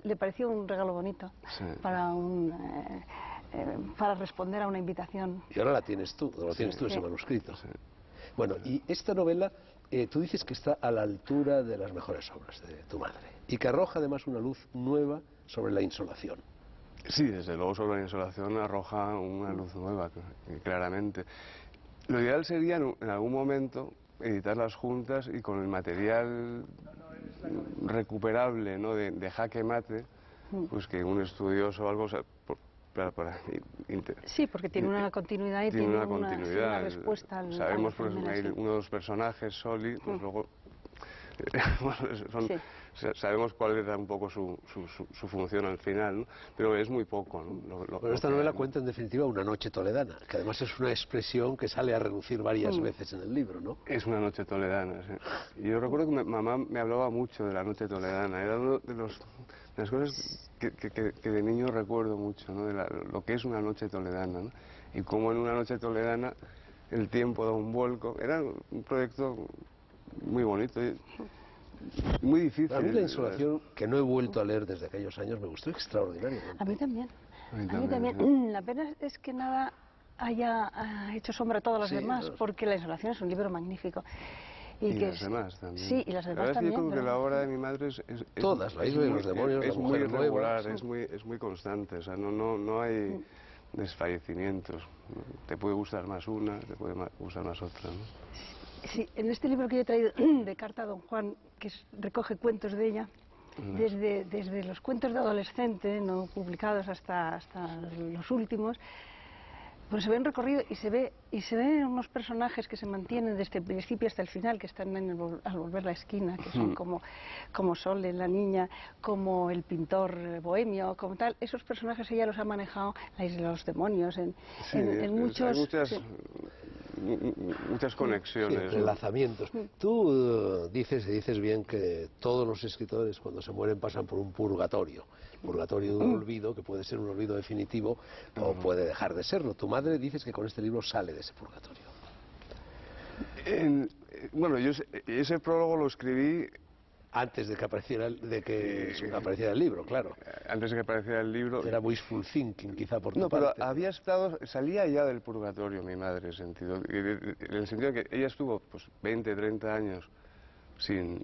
Le pareció un regalo bonito Sí. para responder a una invitación. Y ahora la tienes tú, lo tienes tú ese Sí. manuscrito. Bueno, y esta novela, tú dices que está a la altura de las mejores obras de tu madre y que arroja además una luz nueva sobre la insolación. Sí, desde luego sobre la insolación arroja una luz nueva, claramente. Lo ideal sería en algún momento editarlas juntas y con el material recuperable, ¿no? de Jaque Mate, pues que un estudioso o algo, o sea, Sí, porque tiene una continuidad y tiene una continuidad. respuesta al. Sabemos, a la pues, primera, hay sí. uno de los personajes, Soli, pues luego bueno, Sí. sabemos cuál era un poco su función al final, ¿no? Pero es muy poco, ¿no? Bueno, esta novela cuenta en definitiva una noche toledana, que además es una expresión que sale a relucir varias veces en el libro, ¿no? Es una noche toledana, sí. Y yo recuerdo que mamá me hablaba mucho de la noche toledana. Era uno de las cosas que de niño recuerdo mucho, ¿no? De lo que es una noche toledana, ¿no? Y cómo en una noche toledana el tiempo da un vuelco. Era un proyecto muy bonito y muy difícil. A mí la insolación, que no he vuelto a leer desde aquellos años, me gustó extraordinariamente. A mí también. A mí A mí también, también. La pena es que nada haya hecho sombra a todas las Sí, demás, no. porque La insolación es un libro magnífico. Y que las demás también. Sí, y las La demás verdad es que también. yo creo que pero- la obra de mi madre es Todas, la isla de los demonios, es la muy mujer regular, nueva. es muy constante, o sea, no hay desfallecimientos. Te puede gustar más una, te puede gustar más otra, ¿no? Sí, en este libro que yo he traído de Carta a Don Juan, que recoge cuentos de ella, desde los cuentos de adolescente, no publicados hasta los últimos, pues se ve un recorrido y se ven unos personajes que se mantienen desde el principio hasta el final, que están al volver la esquina, que son como Sole, la niña, como el pintor bohemio, como tal. Esos personajes ella los ha manejado, la isla de los demonios, en muchos... Hay muchas Sí, conexiones, ¿no? entrelazamientos. Tú dices bien que todos los escritores cuando se mueren pasan por un purgatorio de un olvido, que puede ser un olvido definitivo o puede dejar de serlo. Tu madre dices que con este libro sale de ese purgatorio. Bueno, yo ese prólogo lo escribí Antes de que apareciera apareciera el libro, claro. antes de que apareciera el libro. Era wishful thinking, quizá por tu No, pero parte. salía ya del purgatorio mi madre, en el sentido de que ella estuvo pues 20, 30 años sin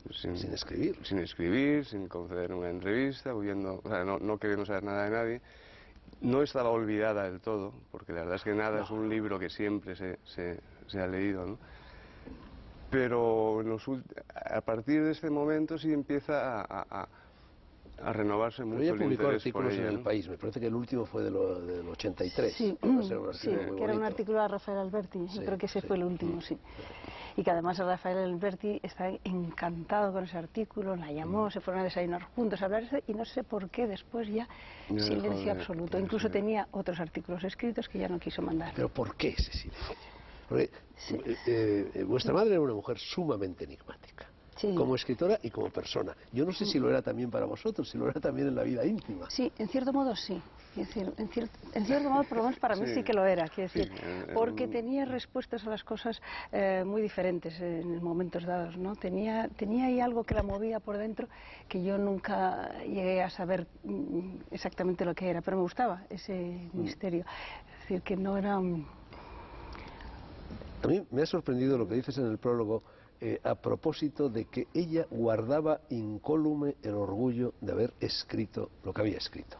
escribir, sin conceder una entrevista, huyendo, o sea, no queriendo saber nada de nadie. No estaba olvidada del todo, porque la verdad es que nada es un libro que siempre se ha leído, ¿no? Pero a partir de este momento sí empieza a renovarse mucho Pero ella el publicó interés artículos por ella, en El ¿no? País, me parece que el último fue del 83. Sí, Va a ser un sí, artículo muy que era un bonito. artículo de Rafael Alberti, Sí, yo creo que ese sí. fue el último, sí. Y que además Rafael Alberti está encantado con ese artículo, la llamó, se fueron a desayunar juntos a hablar de eso, y no sé por qué después ya Ya dejó silencio de- absoluto. de Incluso ser. tenía otros artículos escritos que ya no quiso mandar. Pero ¿por qué ese silencio? Porque vuestra madre era una mujer sumamente enigmática. Sí. como escritora y como persona. Yo no sé si lo era también para vosotros, si lo era también en la vida íntima. Sí, en cierto modo sí. Es decir, en cierto modo, por lo menos para mí sí que lo era, quiero decir, porque tenía respuestas a las cosas muy diferentes en momentos dados, ¿no? Tenía ahí algo que la movía por dentro que yo nunca llegué a saber exactamente lo que era, pero me gustaba ese misterio. Es decir, que no era... A mí me ha sorprendido lo que dices en el prólogo a propósito de que ella guardaba incólume el orgullo de haber escrito lo que había escrito.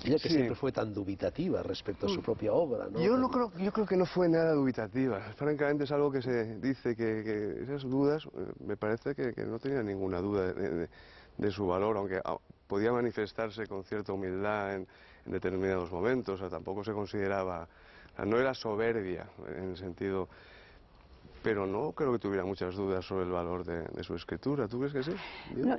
Ella que siempre fue tan dubitativa respecto a su propia obra, ¿no? Yo creo que no fue nada dubitativa. Francamente es algo que se dice que esas dudas, me parece que no tenía ninguna duda de su valor, aunque podía manifestarse con cierta humildad en determinados momentos. O sea, tampoco se consideraba, no era soberbia en el sentido... Pero no creo que tuviera muchas dudas sobre el valor de su escritura. ¿Tú crees que sí?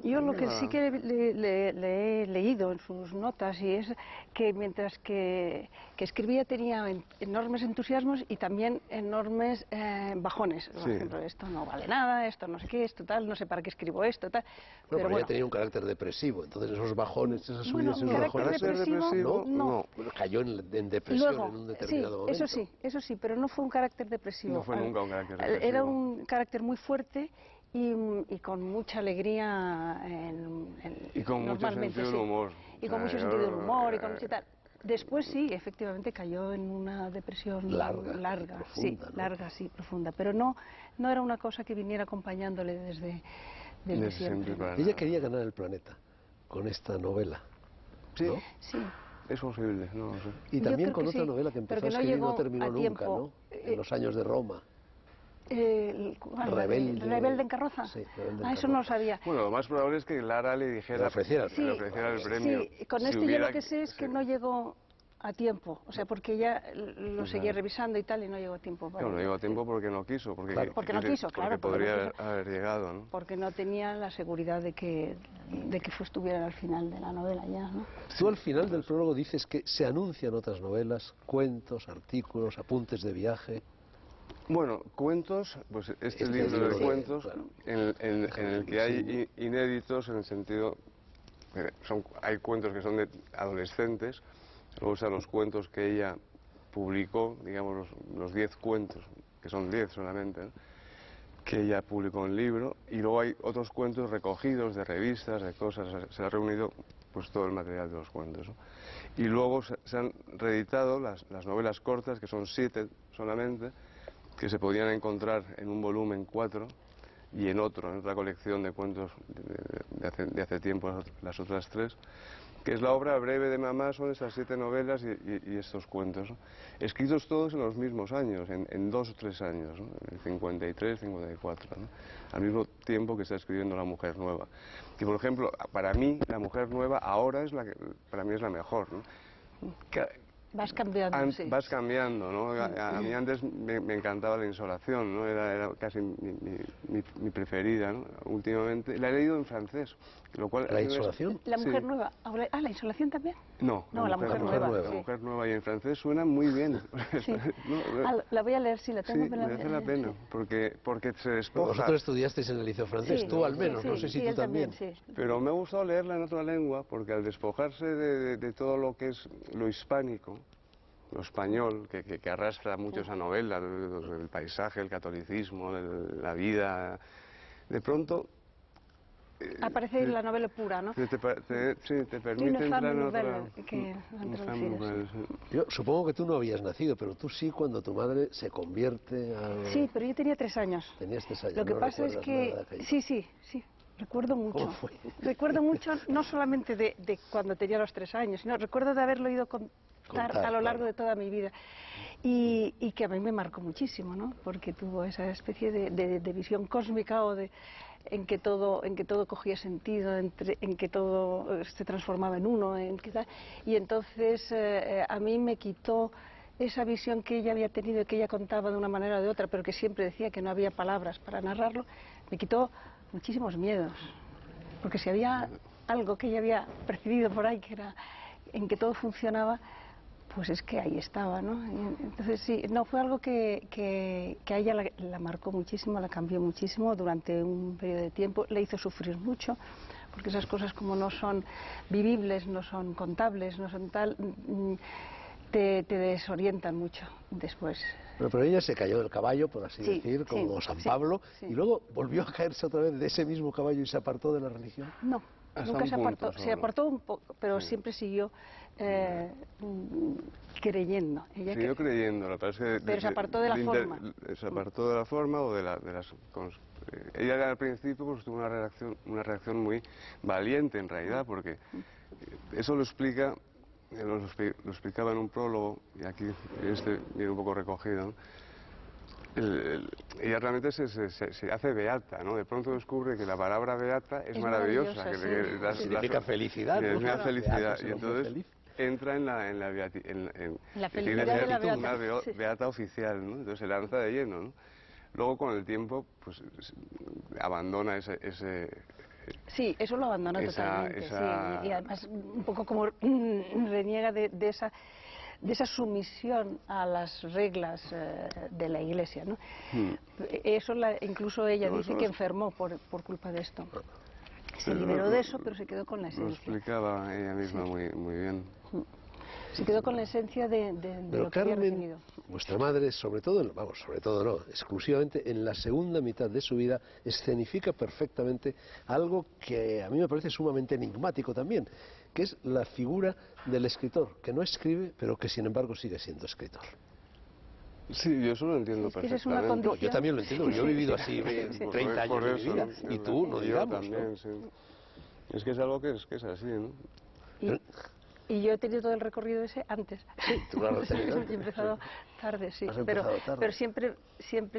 Yo lo que sí que le he leído en sus notas y es que mientras que escribía tenía enormes entusiasmos y también enormes bajones. Por ejemplo, esto no vale nada, esto no sé qué, esto tal, no sé para qué escribo esto, tal. Pero ella tenía un carácter depresivo, entonces esos bajones, esas subidas, esos bajones... depresivo, no. Cayó en depresión Luego, en un determinado momento. Eso sí, pero no fue un carácter depresivo. No fue nunca un carácter depresivo. Era un carácter muy fuerte y con mucha alegría y con mucho sentido del humor. Y con mucho sentido del humor y con mucho tal. Después sí, efectivamente cayó en una depresión larga, profunda, sí, ¿no? larga, sí, profunda, pero no era una cosa que viniera acompañándole desde siempre. Ella quería ganar el planeta con esta novela, ¿no? Sí. Es posible, no lo sé. Y también con otra novela que empezó a escribir y no terminó nunca, ¿no? En los años de Roma. ¿Rebelde en carroza? Sí, Rebelde en eso carroza. no lo sabía. Bueno, lo más probable es que Lara le dijera... Le ofreciera el premio. Sí, con esto yo lo que sé es que no llegó a tiempo, o sea, porque ella lo seguía revisando y tal y no llegó a tiempo. No llegó a tiempo porque no quiso. Porque no quiso, claro. Porque podría haber llegado, ¿no? Porque no tenía la seguridad de que estuviera al final de la novela ya, ¿no? Tú al final del prólogo dices que se anuncian otras novelas, cuentos, artículos, apuntes de viaje... Bueno, cuentos, pues este libro de cuentos, claro, en el que hay inéditos en el sentido, hay cuentos que son de adolescentes, luego están los cuentos que ella publicó, digamos los 10 cuentos, que son 10 solamente, ¿no?, que ella publicó en libro, y luego hay otros cuentos recogidos de revistas, de cosas, se ha reunido pues todo el material de los cuentos, ¿no? Y luego se han reeditado las novelas cortas, que son 7 solamente, que se podían encontrar en un volumen 4 y en otra colección de cuentos de hace tiempo, las otras 3, que es la obra breve de mamá. Son esas 7 novelas y estos cuentos, ¿no?, escritos todos en los mismos años, en 2 o 3 años, ¿no?, en 53, 54, ¿no?, al mismo tiempo que está escribiendo La mujer nueva. Que, por ejemplo, para mí, La mujer nueva ahora para mí es la mejor, ¿no? Vas cambiando, sí. Vas cambiando, ¿no? A mí antes me encantaba La insolación, ¿no? Era casi mi preferida, ¿no? Últimamente la he leído en francés, lo cual... ¿La insolación? La mujer nueva. ¿La insolación también? No, la mujer nueva. La mujer nueva, y en francés suena muy bien. Sí. La voy a leer, sí, la tengo. Sí, merece la pena, porque se despoja. Vosotros estudiaste en el liceo francés, tú al menos, no sé si tú también. Pero me ha gustado leerla en otra lengua, porque al despojarse de todo lo que es lo hispánico, lo español, que arrastra mucho esa novela, el paisaje, el catolicismo, la vida, de pronto... aparece la novela pura, ¿no? Sí, te permite entrar en otra... Yo supongo que tú no habías nacido, pero tú sí, cuando tu madre se convierte a... Sí, pero yo tenía 3 años. Tenías 3 años. Lo que pasa es que... Sí. Recuerdo mucho. ¿Cómo fue? Recuerdo mucho, no solamente de cuando tenía los 3 años, sino recuerdo de haberlo oído contar a lo largo de toda mi vida. Y que a mí me marcó muchísimo, ¿no? Porque tuvo esa especie de visión cósmica en que todo cogía sentido, en que todo se transformaba en uno, y entonces a mí me quitó esa visión que ella había tenido y que ella contaba de una manera o de otra, pero que siempre decía que no había palabras para narrarlo, me quitó muchísimos miedos, porque si había algo que ella había percibido por ahí, que era en que todo funcionaba, pues es que ahí estaba, ¿no? Y entonces sí, no, fue algo que a ella la marcó muchísimo, la cambió muchísimo durante un periodo de tiempo, le hizo sufrir mucho, porque esas cosas como no son vivibles, no son contables, no son tal, te desorientan mucho después. Bueno, pero ella se cayó del caballo, por así Sí, decir, como sí, San sí, Pablo, sí. y luego volvió a caerse otra vez de ese mismo caballo y se apartó de la religión. No, Hasta nunca un se punto apartó, se solo. apartó un poco, pero Sí. siempre siguió creyendo. Ella Siguió creyendo, lo que pasa es que pero se apartó de la forma. Se apartó de la forma o de las ella al principio pues tuvo una reacción muy valiente en realidad, porque eso lo explica, lo explicaba en un prólogo, y aquí viene un poco recogido, ¿no? Ella realmente se hace beata, ¿no? De pronto descubre que la palabra beata es maravillosa, maravillosa, sí. Significa felicidad, es ¿no? una Claro. felicidad, Beato, y ser entonces feliz. entra en la La que quiere felicidad ser de la una beata, sí. beata oficial, ¿no? Entonces se lanza de lleno, ¿no? Luego con el tiempo pues abandona ese Sí, eso lo abandona totalmente, sí, y además un poco como reniega de esa sumisión a las reglas de la Iglesia, ¿no? Eso incluso ella No, dice eso que lo- enfermó por culpa de esto. Se Pero liberó de eso, pero se quedó con la Lo esencia. explicaba ella misma muy bien. Se quedó con la esencia de Pero lo que había Carmen, recibido. vuestra madre, sobre todo, sobre todo no, exclusivamente en la segunda mitad de su vida, escenifica perfectamente algo que a mí me parece sumamente enigmático también, que es la figura del escritor, que no escribe, pero que sin embargo sigue siendo escritor. Sí, yo eso lo entiendo Es que esa es una perfectamente. No, yo también lo entiendo, yo he vivido así 30 años Por de mi eso, vida, ¿no? y tú, no yo digamos, también, ¿no? sí. Es que es algo que es así, ¿no? Y yo he tenido todo el recorrido ese antes. Sí, tú lo has tenido Yo antes, he empezado tarde, sí. Has empezado tarde. Pero siempre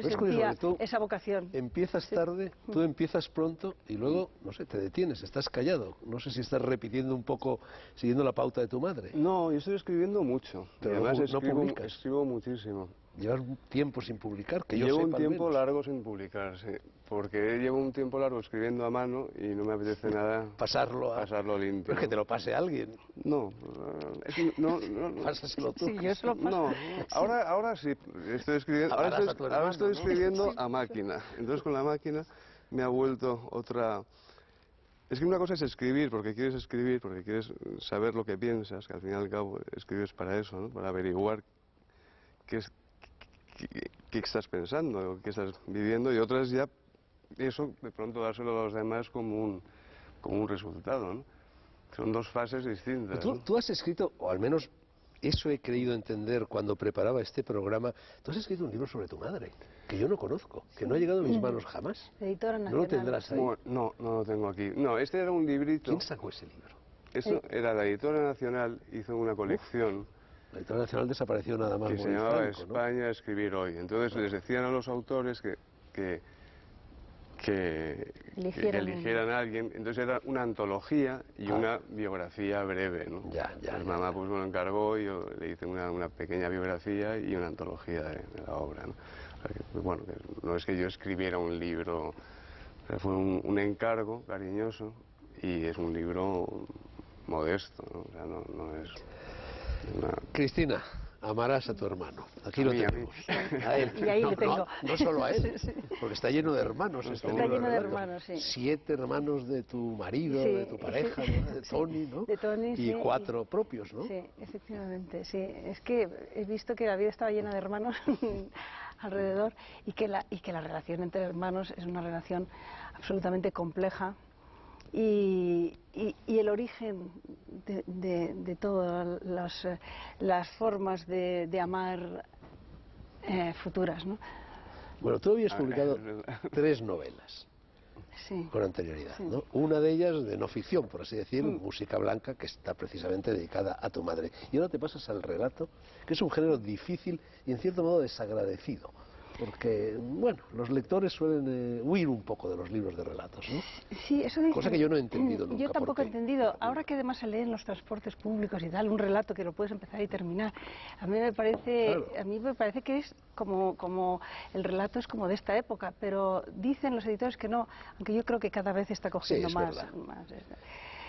Es curioso, sentía porque tú esa vocación. empiezas tarde, tú empiezas pronto y luego, no sé, te detienes, estás callado. No sé si estás repitiendo un poco, siguiendo la pauta de tu madre. No, yo estoy escribiendo mucho. Pero y además no publicas. escribo muchísimo. Llevas un tiempo sin publicar, que yo Llevo un sepa al tiempo menos. largo sin publicar, sí. Porque llevo un tiempo largo escribiendo a mano y no me apetece nada pasarlo limpio. Pero es que te lo pase alguien. No, no. Pásaselo tú. Sí, yo se lo paso. No, ahora sí, estoy escribiendo, Hablarás a tu hermano, ahora estoy ¿no? escribiendo a máquina. Entonces con la máquina me ha vuelto otra... Es que una cosa es escribir porque quieres saber lo que piensas, que al fin y al cabo escribes para eso, ¿no? Para averiguar qué estás pensando, qué estás viviendo, y otras ya eso de pronto dárselo a los demás como un resultado, ¿no? Son dos fases distintas. Tú, ¿no? tú has escrito, o al menos eso he creído entender cuando preparaba este programa, tú has escrito un libro sobre tu madre, que yo no conozco, que no ha llegado a mis manos jamás. Editora ¿No Nacional. lo tendrás ahí? No lo tengo aquí. No, este era un librito. ¿Quién sacó ese libro? Eso era la Editora Nacional, hizo una colección La Editora Nacional desapareció nada más que se morir llamaba Franco, ¿no? España Escribir Hoy. Entonces les decían a los autores que eligieran a alguien. Entonces era una antología y una biografía breve, ¿no? Pues mamá pues me lo encargó y yo le hice una pequeña biografía y una antología de la obra, ¿no? O sea que, bueno, que no es que yo escribiera un libro, o sea, fue un encargo cariñoso y es un libro modesto, ¿no? O sea, no es una... Cristina, amarás a tu hermano. Aquí lo A mí. tenemos. A él. Y ahí no, le tengo. No solo a él, Sí. porque está lleno de hermanos. No, este está libro lleno de relatos. hermanos, sí. 7 hermanos de tu marido, Sí, de tu pareja, sí. ¿no? De Tony, ¿no? De Tony, y sí. 4 propios, ¿no? Sí, efectivamente, sí. Es que he visto que la vida estaba llena de hermanos alrededor y que la relación entre hermanos es una relación absolutamente compleja y el origen de todas las formas de amar futuras, ¿no? Bueno, tú habías publicado 3 novelas Sí. con anterioridad, Sí. ¿no? Una de ellas de no ficción, por así decir, Música Blanca, que está precisamente dedicada a tu madre. Y ahora te pasas al relato, que es un género difícil y en cierto modo desagradecido. Porque, bueno, los lectores suelen huir un poco de los libros de relatos, ¿no? Sí, eso dicen. Cosa que yo no he entendido nunca. Yo tampoco ¿por he qué? entendido. Ahora que además se lee en los transportes públicos y tal, un relato que lo puedes empezar y terminar. A mí me parece que es como el relato es como de esta época, pero dicen los editores que no, aunque yo creo que cada vez está cogiendo Sí, es más. verdad.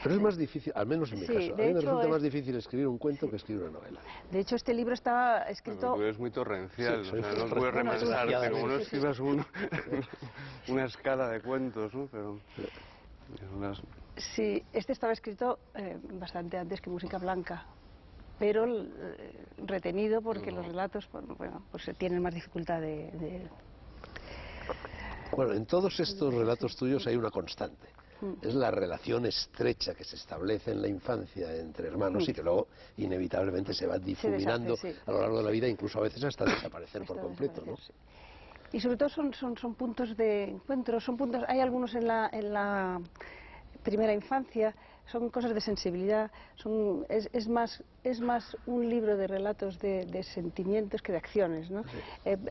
Pero es más difícil, al menos en mi Sí, caso, a de mí me hecho resulta es- más difícil escribir un cuento que escribir una novela. De hecho, este libro está Pero escrito... tú eres muy torrencial, Sí, soy o sea, no torrencial. puedes Bueno, tú- remansarte, sí, como no sí, sí. escribas una escala de cuentos, ¿no? Pero es unas- Sí, este estaba escrito bastante antes que Música Blanca, pero retenido porque los relatos, bueno, pues tienen más dificultad de... Bueno, en todos estos relatos tuyos hay una constante. Es la relación estrecha que se establece en la infancia entre hermanos y que luego inevitablemente se va difuminando deshace, sí. a lo largo de la vida, incluso a veces hasta desaparecer por Hasta completo, ¿no? desaparecer, sí. Y sobre todo son puntos de encuentro, son puntos, hay algunos en la primera infancia, son cosas de sensibilidad, es más un libro de relatos de sentimientos que de acciones, ¿no?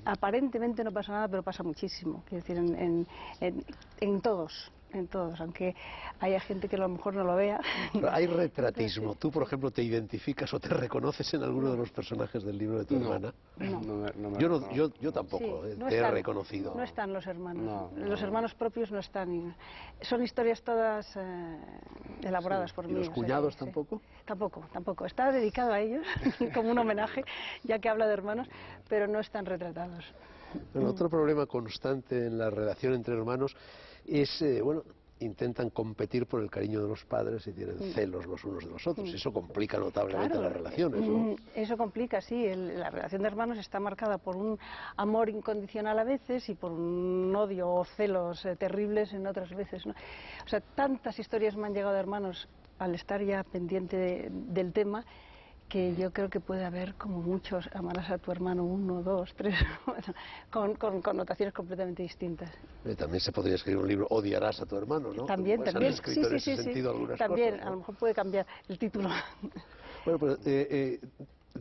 Aparentemente no pasa nada, pero pasa muchísimo, quiero decir, en todos, aunque haya gente que a lo mejor no lo vea. Pero hay retratismo. Tú, por ejemplo, ¿te identificas o te reconoces en alguno de los personajes del libro de tu hermana? No. no me Yo, no, reconozco. yo tampoco, Sí, no te he están- reconocido. No están los hermanos. No, Los no. hermanos propios no están. Son historias todas elaboradas por ¿Y mí. los o sea cuñados que, tampoco? Tampoco. Está dedicado a ellos como un homenaje, ya que habla de hermanos, pero no están retratados. Bueno, otro problema constante en la relación entre hermanos es, bueno, intentan competir por el cariño de los padres y tienen celos los unos de los otros. Eso complica notablemente las relaciones, ¿no? Eso complica, sí. La relación de hermanos está marcada por un amor incondicional a veces y por un odio o celos terribles en otras veces, ¿no? O sea, tantas historias me han llegado de hermanos al estar ya pendiente del tema, que yo creo que puede haber como muchos: amarás a tu hermano 1, 2, 3, con connotaciones completamente distintas. También se podría escribir un libro, odiarás a tu hermano, ¿no? También, Pues han también. escrito en ese sentido algunas También, cosas, ¿no? a lo mejor puede cambiar el título. Bueno, pero de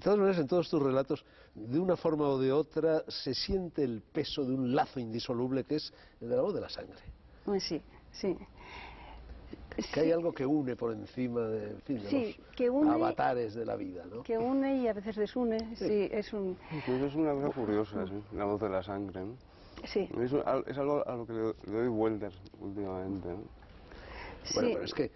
todas maneras, en todos tus relatos, de una forma o de otra, se siente el peso de un lazo indisoluble que es el de la voz de la sangre. Sí. Que hay algo que une por encima de, en fin, de Sí, los que une- avatares de la vida, ¿no? Que une y a veces desune, sí, es un... Eso es una cosa curiosa, ¿sí? La voz de la sangre, ¿no? Sí, Es algo a lo que le doy vueltas últimamente, ¿no? Bueno, sí. pero es que,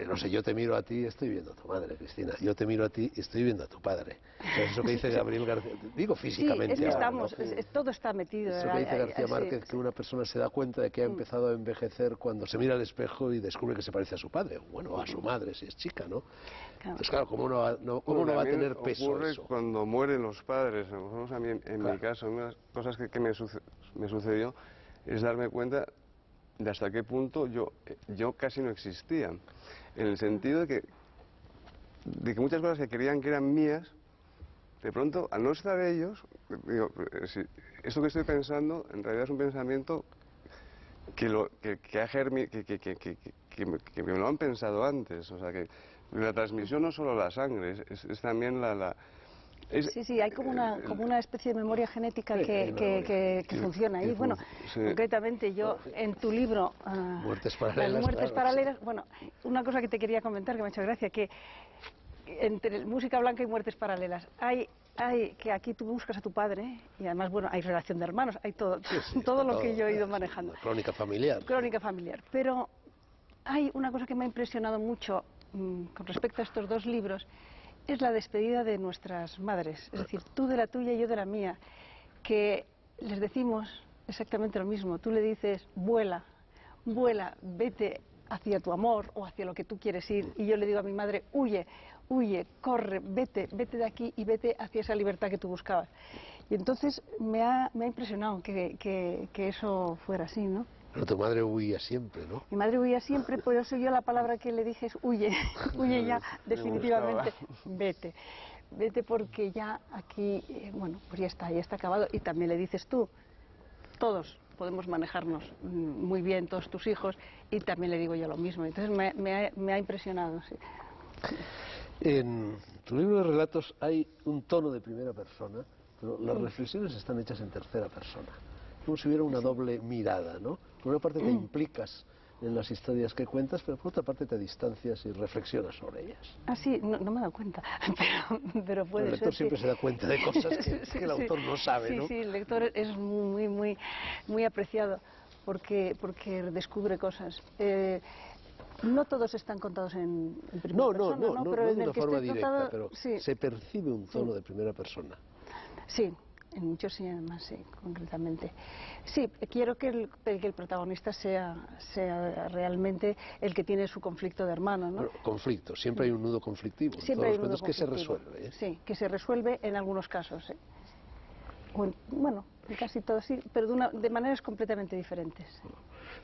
no sé, yo te miro a ti y estoy viendo a tu madre, Cristina. Yo te miro a ti y estoy viendo a tu padre. O sea, eso que dice Gabriel García, digo físicamente. Sí, es que ahora, estamos, ¿no? todo está metido. Eso que dice García sí, Márquez, que una persona se da cuenta de que ha empezado a envejecer cuando se mira al espejo y descubre que se parece a su padre, bueno, a su madre, si es chica, ¿no? Claro. Entonces, claro, ¿cómo no va a También tener peso ocurre eso? cuando mueren los padres. A lo mejor a mí, en Claro. mi caso, una de las cosas que me sucedió es darme cuenta de hasta qué punto yo casi no existía. En el sentido de que muchas cosas que creían que eran mías, de pronto, al no estar ellos, digo, esto que estoy pensando, en realidad es un pensamiento que me lo han pensado antes. O sea, que la transmisión no es solo la sangre, es también Sí, hay como una especie de memoria genética Sí, que funciona ahí. Bueno, sí. concretamente yo en tu libro Muertes paralelas, Las muertes claro, paralelas, bueno, una cosa que te quería comentar que me ha hecho gracia, que entre Música Blanca y Muertes paralelas hay que aquí tú buscas a tu padre y además, bueno, hay relación de hermanos, hay todo, todo lo que yo he ido manejando. Una crónica familiar. Crónica familiar. Pero hay una cosa que me ha impresionado mucho con respecto a estos dos libros, es la despedida de nuestras madres. Es decir, tú de la tuya y yo de la mía, que les decimos exactamente lo mismo. Tú le dices, vuela, vete hacia tu amor o hacia lo que tú quieres ir. Y yo le digo a mi madre, huye, corre, vete de aquí y vete hacia esa libertad que tú buscabas. Y entonces me ha impresionado que eso fuera así, ¿no? Pero tu madre huía siempre, ¿no? Mi madre huía siempre, por eso yo la palabra que le dije es huye, huye ya, definitivamente, vete porque ya aquí, bueno, pues ya está acabado. Y también le dices tú, todos podemos manejarnos muy bien, todos tus hijos, y también le digo yo lo mismo. Entonces me ha impresionado, sí. En tu libro de relatos hay un tono de primera persona, pero las reflexiones están hechas en tercera persona. Como si hubiera una doble mirada, ¿no? Por una parte te implicas en las historias que cuentas, pero por otra parte te distancias y reflexionas sobre ellas. Ah, sí, no me he dado cuenta, pero puede El lector ser, siempre sí. se da cuenta de cosas que el Sí, autor no sabe, ¿no? Sí, el lector es muy apreciado porque descubre cosas. No todos están contados en primera persona, no pero de en el una que forma estoy directa, contada, pero sí. se percibe un tono de primera persona. Sí, en muchos sí, además, sí, concretamente. Sí, quiero que el protagonista sea realmente el que tiene su conflicto de hermano, ¿no? Bueno, conflicto, siempre hay un nudo conflictivo. En Siempre hay todos un los nudo cuentos que se conflictivo. resuelve. Sí, que se resuelve en algunos casos, ¿eh? Bueno, en casi todos sí, pero de maneras completamente diferentes.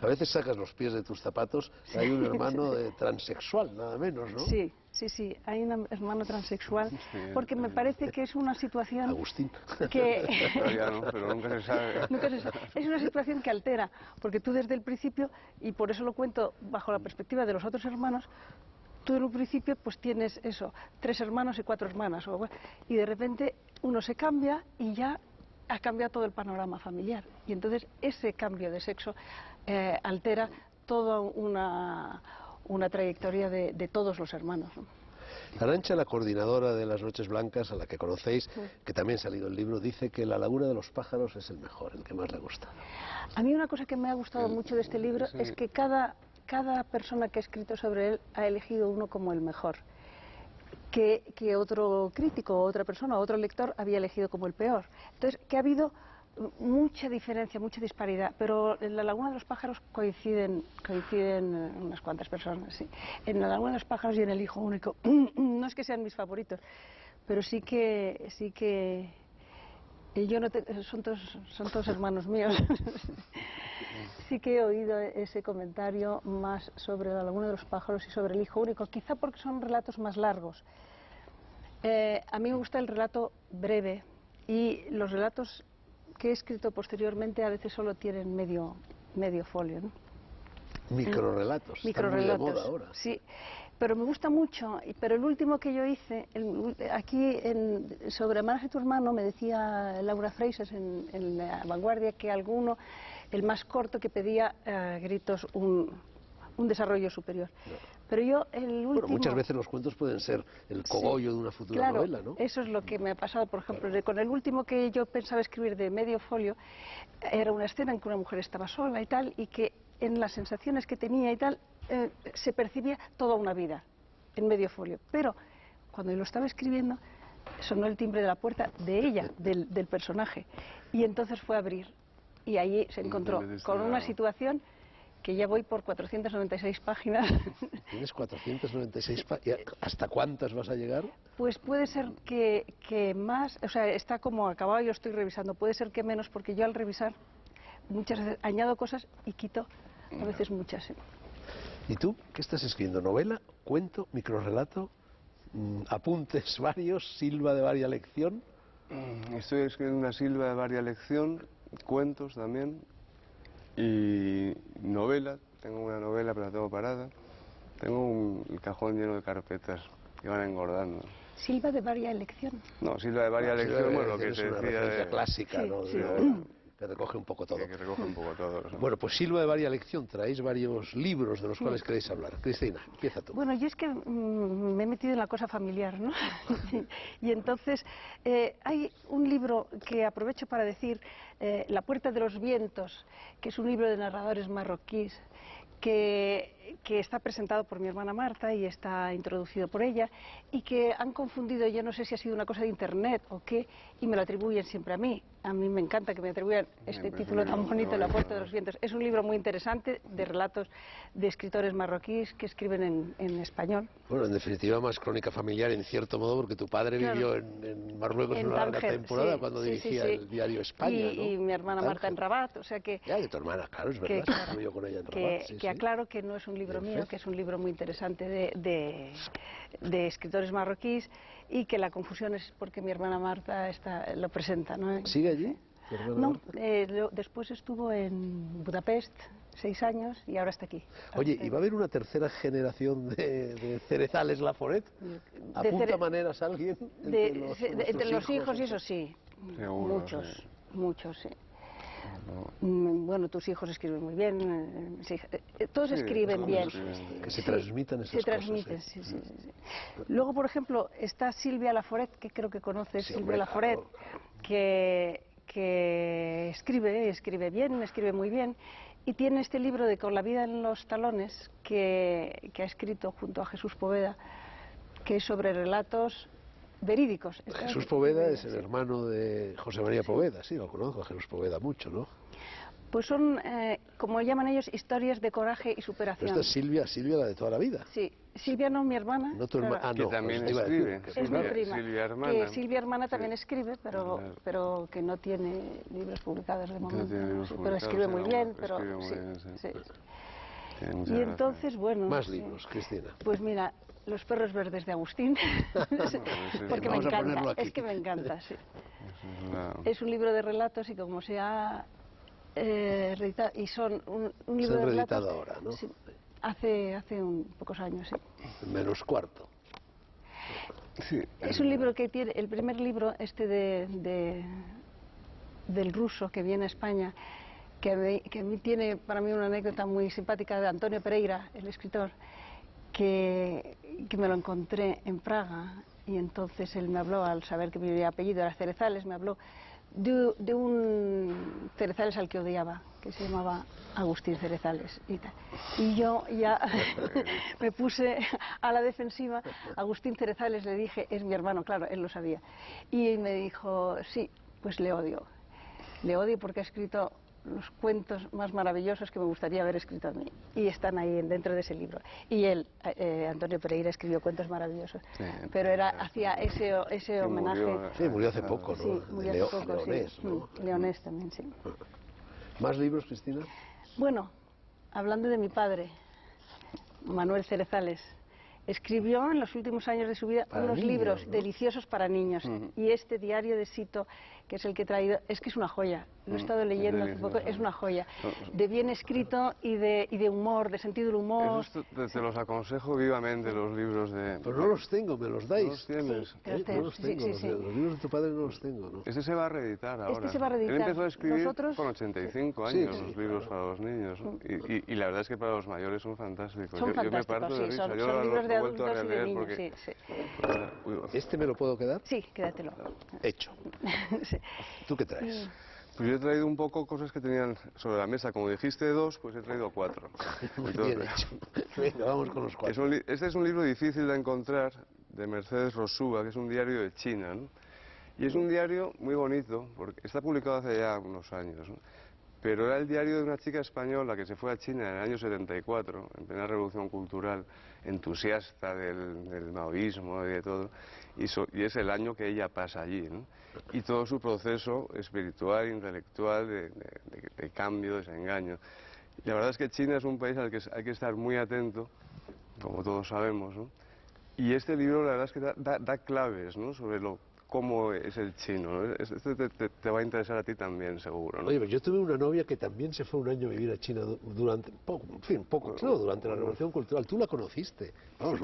A veces sacas los pies de tus zapatos, hay un hermano transexual, nada menos, ¿no? Sí, hay un hermano transexual, porque me parece que es una situación Agustín. que... Todavía no, pero nunca se sabe. Es una situación que altera, porque tú desde el principio, y por eso lo cuento bajo la perspectiva de los otros hermanos, tú en un principio pues tienes eso, 3 hermanos y 4 hermanas, y de repente uno se cambia y ya ha cambiado todo el panorama familiar. Y entonces ese cambio de sexo altera toda una trayectoria de todos los hermanos, ¿no? Arantxa, la coordinadora de las Noches Blancas, a la que conocéis, que también ha salido el libro, dice que La Laguna de los Pájaros es el mejor, el que más le gusta. A mí una cosa que me ha gustado mucho de este libro es que cada persona que ha escrito sobre él ha elegido uno como el mejor, que otro crítico, otra persona, otro lector había elegido como el peor. Entonces, que ha habido mucha diferencia, mucha disparidad, pero en La Laguna de los Pájaros coinciden unas cuantas personas, sí. En La Laguna de los Pájaros y en El Hijo Único, no es que sean mis favoritos, pero sí que yo no son todos hermanos míos. Sí que he oído ese comentario más sobre La Laguna de los Pájaros y sobre El Hijo Único, quizá porque son relatos más largos. A mí me gusta el relato breve, y los relatos que he escrito posteriormente a veces solo tienen medio folio, ¿no? Microrrelatos, están muy de moda ahora. Sí, pero me gusta mucho. Pero el último que yo hice, aquí sobre Amaras y tu hermano, me decía Laura Freixas en La Vanguardia que el más corto, que pedía gritos un desarrollo superior. Pero yo, el último... Bueno, muchas veces los cuentos pueden ser el cogollo de una futura novela, ¿no? Eso es lo que me ha pasado, por ejemplo, con el último que yo pensaba escribir de medio folio, era una escena en que una mujer estaba sola y tal, y que en las sensaciones que tenía y tal, se percibía toda una vida en medio folio. Pero cuando yo lo estaba escribiendo, sonó el timbre de la puerta de ella, del personaje, y entonces fue a abrir, y allí se encontró con una situación que ya voy por 496 páginas. ¿Tienes 496 páginas? ¿Hasta cuántas vas a llegar? Pues puede ser que más, o sea, está como acabado y lo estoy revisando, puede ser que menos, porque yo al revisar muchas veces añado cosas y quito a veces muchas. ¿Sí? ¿Y tú qué estás escribiendo? ¿Novela, cuento, microrrelato, apuntes varios, silva de varia lección? Estoy escribiendo una silva de varia lección, cuentos también, y novela. Tengo una novela, pero la tengo parada. Tengo el cajón lleno de carpetas que van engordando. ¿Silva de varia elección? No, silva de varia lección, bueno, lo que es se una decía referencia clásica, sí, ¿no? sí. Que recoge un poco todo. Que recoge un poco todo. Bueno, pues silva de varia lección, traéis varios libros de los cuales queréis hablar. Cristina, empieza tú. Bueno, yo es que me he metido en la cosa familiar, ¿no? Y entonces hay un libro que aprovecho para decir, La Puerta de los Vientos, que es un libro de narradores marroquíes, que está presentado por mi hermana Marta y está introducido por ella, y que han confundido, yo no sé si ha sido una cosa de internet o qué, y me lo atribuyen siempre a mí. A mí me encanta que me atribuyan este título tan bonito, La Puerta de los Vientos. Es un libro muy interesante de relatos de escritores marroquíes que escriben en español. Bueno, en definitiva, más crónica familiar en cierto modo, porque tu padre vivió en Marruecos en una larga temporada cuando dirigía el diario España, ¿no? Y mi hermana Marta en Rabat, o sea que... Ya, de tu hermana, claro, es verdad, estuve yo con ella en Rabat. Que aclaro que no es un libro mío, que es un libro muy interesante de escritores marroquíes, y que la confusión es porque mi hermana Marta lo presenta, ¿no? ¿Sigue allí? No, después estuvo en Budapest 6 años y ahora está aquí. Oye, ¿y va a haber una tercera generación de Cerezales Laforet? ¿Apunta maneras a alguien? Entre los hijos y eso sí, seguro, muchos, sí. Bueno, tus hijos escriben muy bien, todos escriben bien. Que se transmitan esas cosas. Se transmiten, sí. Luego, por ejemplo, está Silvia Laforet, que creo que conoces, Silvia Laforet, que que escribe bien, escribe muy bien, y tiene este libro de Con la vida en los talones que ha escrito junto a Jesús Poveda, que es sobre relatos verídicos. Jesús Poveda es el hermano de José María Poveda, sí, lo conozco a Jesús Poveda mucho, ¿no? Pues son, como llaman ellos, historias de coraje y superación. Esta es Silvia, Silvia la de toda la vida. Sí, Silvia no, mi hermana. No tu hermana, claro. no, Que también pues te iba a decir escribe. que Es mi prima. Silvia hermana. Que Silvia hermana también Sí. escribe, pero que no tiene libros publicados de momento. tiene libros Sí, pero publicados, escribe muy no, bien, pero escribe muy sí, bien, sí. sí. Tiene mucha Y gracia. entonces, bueno. Más sí. libros, Cristina. Pues mira, Los perros verdes de Agustín, porque me Vamos a ponerlo encanta, aquí. es que me encanta, sí. Es una- Es un libro de relatos y como se ha reeditado, y son un Se libro han de relatos... reeditado ahora, ¿no? Sí, hace pocos años, sí. Menos cuarto. Sí, Es un libro que tiene, el primer libro del ruso que viene a España, que a mí tiene para mí una anécdota muy simpática de Antonio Pereira, el escritor, que me lo encontré en Praga y entonces él me habló, al saber que mi apellido era Cerezales, me habló de un Cerezales al que odiaba, que se llamaba Agustín Cerezales y tal. Y yo ya me puse a la defensiva. Agustín Cerezales, le dije, es mi hermano, claro, él lo sabía. Y me dijo, sí, pues le odio. Le odio porque ha escrito los cuentos más maravillosos que me gustaría haber escrito a mí. Y están ahí dentro de ese libro. Y él, Antonio Pereira, escribió cuentos maravillosos. Sí, Pero hacía ese homenaje. murió, Sí, murió hace poco, ¿no? Sí, murió hace poco, Leonés, sí. ¿no? Leonés también, sí. ¿Más libros, Cristina? Bueno, hablando de mi padre, Manuel Cerezales, escribió en los últimos años de su vida Para unos niños, libros ¿no? deliciosos para niños. Y este diario de Sito, que es el que he traído, es que es una joya. Lo he estado leyendo hace poco, es una joya. De bien escrito y de humor, de sentido del humor. Eso te los aconsejo vivamente, los libros de... Pero no los tengo, me los dais. ¿No los tienes? Sí, pero No los sí, tengo, sí, los, sí. los libros de tu padre no los tengo, ¿no? Este se va a reeditar ahora. se va a reeditar. Él empezó a escribir Nosotros- con 85 Sí, años sí, los libros para los niños, ¿no? Y la verdad es que para los mayores son fantásticos. Son yo me fantásticos, parto de sí, risa. son Yo lo libros de he vuelto a adultos y de releer niños, porque... sí, sí. Uy, ¿Este me lo puedo quedar? Sí, quédatelo. Hecho. Sí. ¿Tú qué traes? Pues yo he traído un poco cosas que tenían sobre la mesa. Como dijiste 2, pues he traído 4. Bien hecho. Venga, vamos con los cuatro. Este es un libro difícil de encontrar, de Mercedes Rosúa, que es un diario de China, ¿no? Y es un diario muy bonito, porque está publicado hace ya unos años, ¿no? Pero era el diario de una chica española que se fue a China en el año 74, en plena revolución cultural, entusiasta del maoísmo y de todo, y es el año que ella pasa allí, ¿no? Y todo su proceso espiritual, intelectual, de cambio, desengaño. Y la verdad es que China es un país al que hay que estar muy atento, como todos sabemos, ¿no? Y este libro la verdad es que da claves, ¿no? Sobre cómo es el chino, ¿no? Este te va a interesar a ti también, seguro, ¿no? Oye, pero yo tuve una novia que también se fue un año a vivir a China durante, durante la Revolución Cultural. Tú la conociste. Vamos,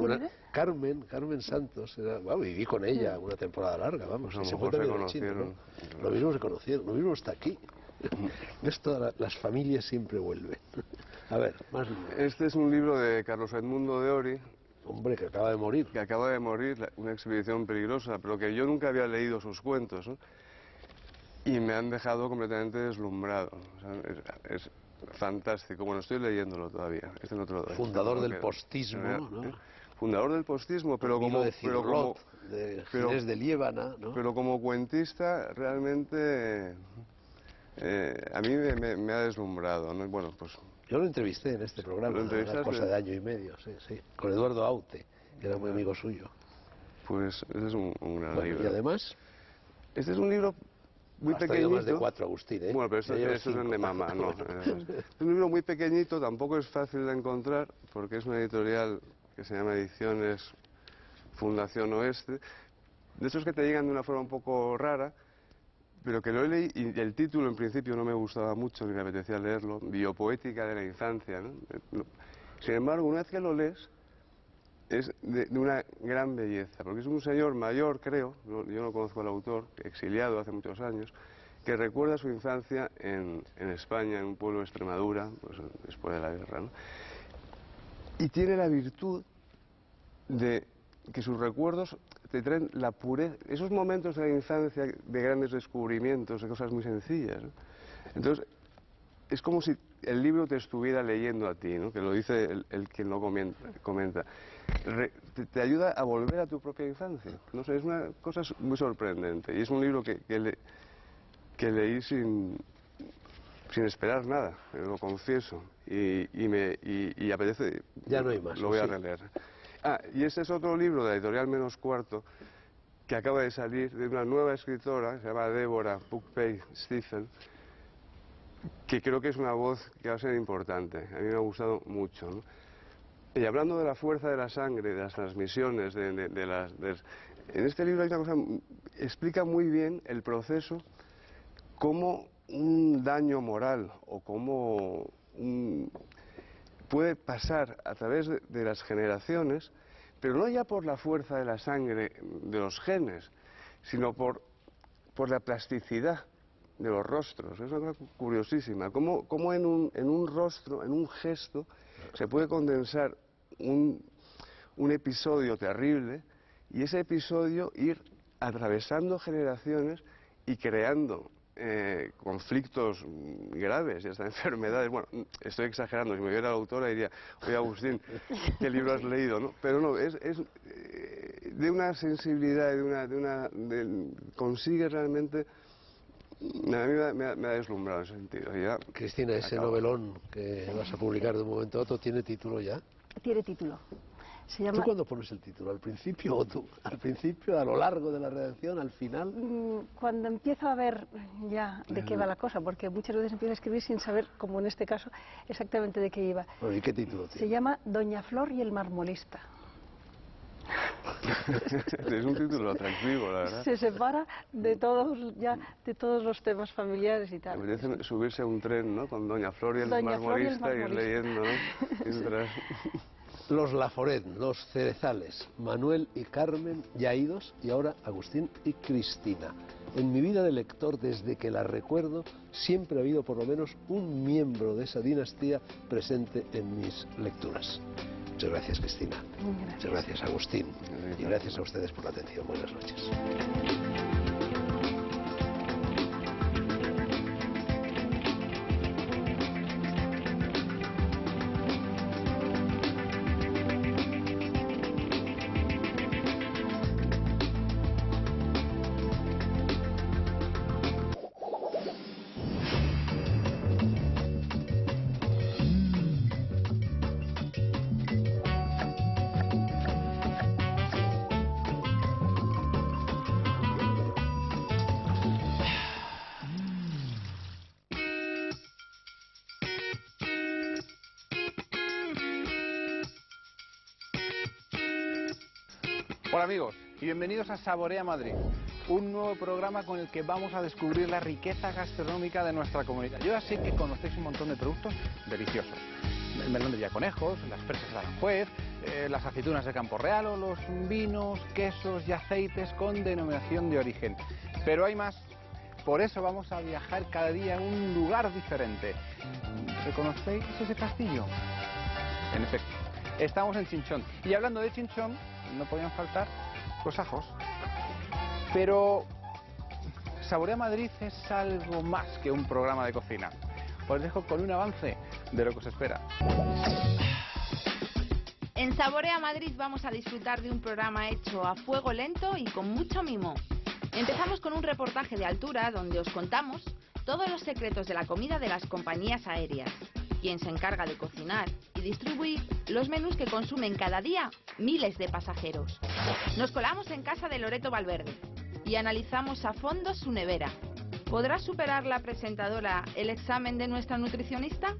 Carmen Santos. Viví con ella una temporada larga, vamos. Pues a Y lo se fue mejor se también a China, ¿no? conocieron. Lo mismo se conocieron, lo mismo está aquí. Las familias siempre vuelven. A ver, más libros. Este es un libro de Carlos Edmundo de Ori, Hombre, que acaba de morir. que acaba de morir, una expedición peligrosa, pero que yo nunca había leído sus cuentos, ¿no? Y me han dejado completamente deslumbrado. O sea, es fantástico. Bueno, estoy leyéndolo todavía. Este no te lo doy. Fundador No del queda. postismo, ¿no? Fundador del postismo, pero Amigo como... de Cirlot, de pero- Ginés de Liébana, ¿no? Pero como cuentista, realmente a mí me ha deslumbrado, ¿no? Bueno, pues Yo lo entrevisté en este programa, ¿Lo una entrevistaste? cosa de año y medio, sí, con Eduardo Aute, que era muy amigo suyo. ese es un gran Bueno, libro. y además, Este es un libro muy has traído pequeñito. más de 4, Agustín, ¿eh? Bueno, pero Ya llevas estos son 5. de mamá, no. Es un libro muy pequeñito, tampoco es fácil de encontrar, porque es una editorial que se llama Ediciones Fundación Oeste. De esos que te llegan de una forma un poco rara, pero que lo he leído, y el título en principio no me gustaba mucho, ni me apetecía leerlo, Biopoética de la Infancia, ¿no? Sin embargo, una vez que lo lees, es de una gran belleza, porque es un señor mayor, creo, yo no conozco al autor, exiliado hace muchos años, que recuerda su infancia en España, en un pueblo de Extremadura, pues, después de la guerra, ¿no? Y tiene la virtud de que sus recuerdos te traen la pureza, esos momentos de la infancia de grandes descubrimientos, de cosas muy sencillas, ¿no? Entonces, es como si el libro te estuviera leyendo a ti, ¿no? Que lo dice el quien lo comenta. Te ayuda a volver a tu propia infancia. No sé, es una cosa muy sorprendente. Y es un libro que leí sin esperar nada, lo confieso. Y apetece... Ya no hay más. Lo voy a releer. Y este es otro libro de la editorial Menos Cuarto, que acaba de salir de una nueva escritora, se llama Deborah Puckpey-Stephen, que creo que es una voz que va a ser importante. A mí me ha gustado mucho, ¿no? Y hablando de la fuerza de la sangre, de las transmisiones, en este libro hay una cosa, explica muy bien el proceso, cómo un daño moral o cómo puede pasar a través de las generaciones, pero no ya por la fuerza de la sangre de los genes, sino por la plasticidad de los rostros. Es una cosa curiosísima. Cómo en un rostro, en un gesto, se puede condensar un episodio terrible y ese episodio ir atravesando generaciones y creando conflictos graves y hasta enfermedades. Bueno, estoy exagerando, si me viera la autora diría, oye Agustín, ¿qué libro has leído? ¿No? Pero no, es de una sensibilidad, consigue realmente... A mí me ha deslumbrado en ese sentido. Ya Cristina, ese novelón que vas a publicar de un momento a otro, ¿tiene título ya? Tiene título. Se llama... ¿Tú cuándo pones el título? ¿Al principio o tú? ¿Al principio, a lo largo de la redacción, al final? Cuando empiezo a ver ya de qué va la cosa, porque muchas veces empiezo a escribir sin saber, como en este caso, exactamente de qué iba. Bueno, ¿y qué título tiene? Se llama Doña Flor y el marmolista. Es un título atractivo, la verdad. Se separa de todos los temas familiares y tal. Me apetece subirse a un tren, ¿no? Con Doña Flor y el marmolista y ir leyendo, ¿no? Mientras... Los Laforet, los Cerezales, Manuel y Carmen ya idos, y ahora Agustín y Cristina. En mi vida de lector, desde que la recuerdo, siempre ha habido por lo menos un miembro de esa dinastía presente en mis lecturas. Muchas gracias, Cristina. Gracias. Muchas gracias, Agustín. Y gracias a ustedes por la atención. Buenas noches. Hola amigos y bienvenidos a Saborea Madrid, un nuevo programa con el que vamos a descubrir la riqueza gastronómica de nuestra comunidad. Yo ya sé que conocéis un montón de productos deliciosos. El melón de Villaconejos, las fresas de Aranjuez, las aceitunas de Campo Real o los vinos, quesos y aceites con denominación de origen. Pero hay más. Por eso vamos a viajar cada día a un lugar diferente. ¿Reconocéis ese castillo? En efecto, estamos en Chinchón. Y hablando de Chinchón, no podían faltar los ajos. Pero Saborea Madrid es algo más que un programa de cocina. Os dejo con un avance de lo que os espera. En Saborea Madrid vamos a disfrutar de un programa hecho a fuego lento y con mucho mimo. Empezamos con un reportaje de altura donde os contamos todos los secretos de la comida de las compañías aéreas, quien se encarga de cocinar y distribuir los menús que consumen cada día miles de pasajeros. Nos colamos en casa de Loreto Valverde y analizamos a fondo su nevera. ¿Podrá superar la presentadora el examen de nuestra nutricionista?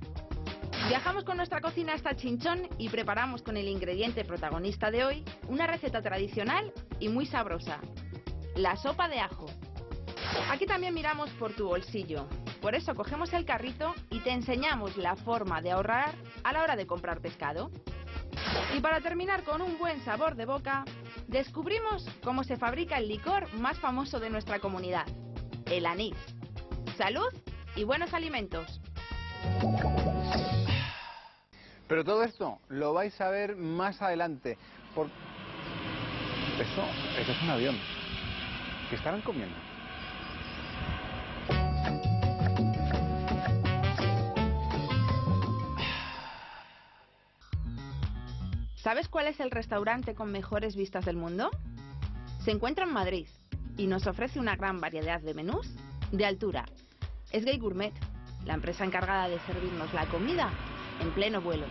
Viajamos con nuestra cocina hasta Chinchón y preparamos con el ingrediente protagonista de hoy una receta tradicional y muy sabrosa: la sopa de ajo. Aquí también miramos por tu bolsillo. Por eso cogemos el carrito y te enseñamos la forma de ahorrar a la hora de comprar pescado. Y para terminar con un buen sabor de boca, descubrimos cómo se fabrica el licor más famoso de nuestra comunidad: el anís. Salud y buenos alimentos. Pero todo esto lo vais a ver más adelante. Eso es un avión. ¿Qué estarán comiendo? ¿Sabes cuál es el restaurante con mejores vistas del mundo? Se encuentra en Madrid y nos ofrece una gran variedad de menús de altura. Es Gate Gourmet, la empresa encargada de servirnos la comida en pleno vuelo.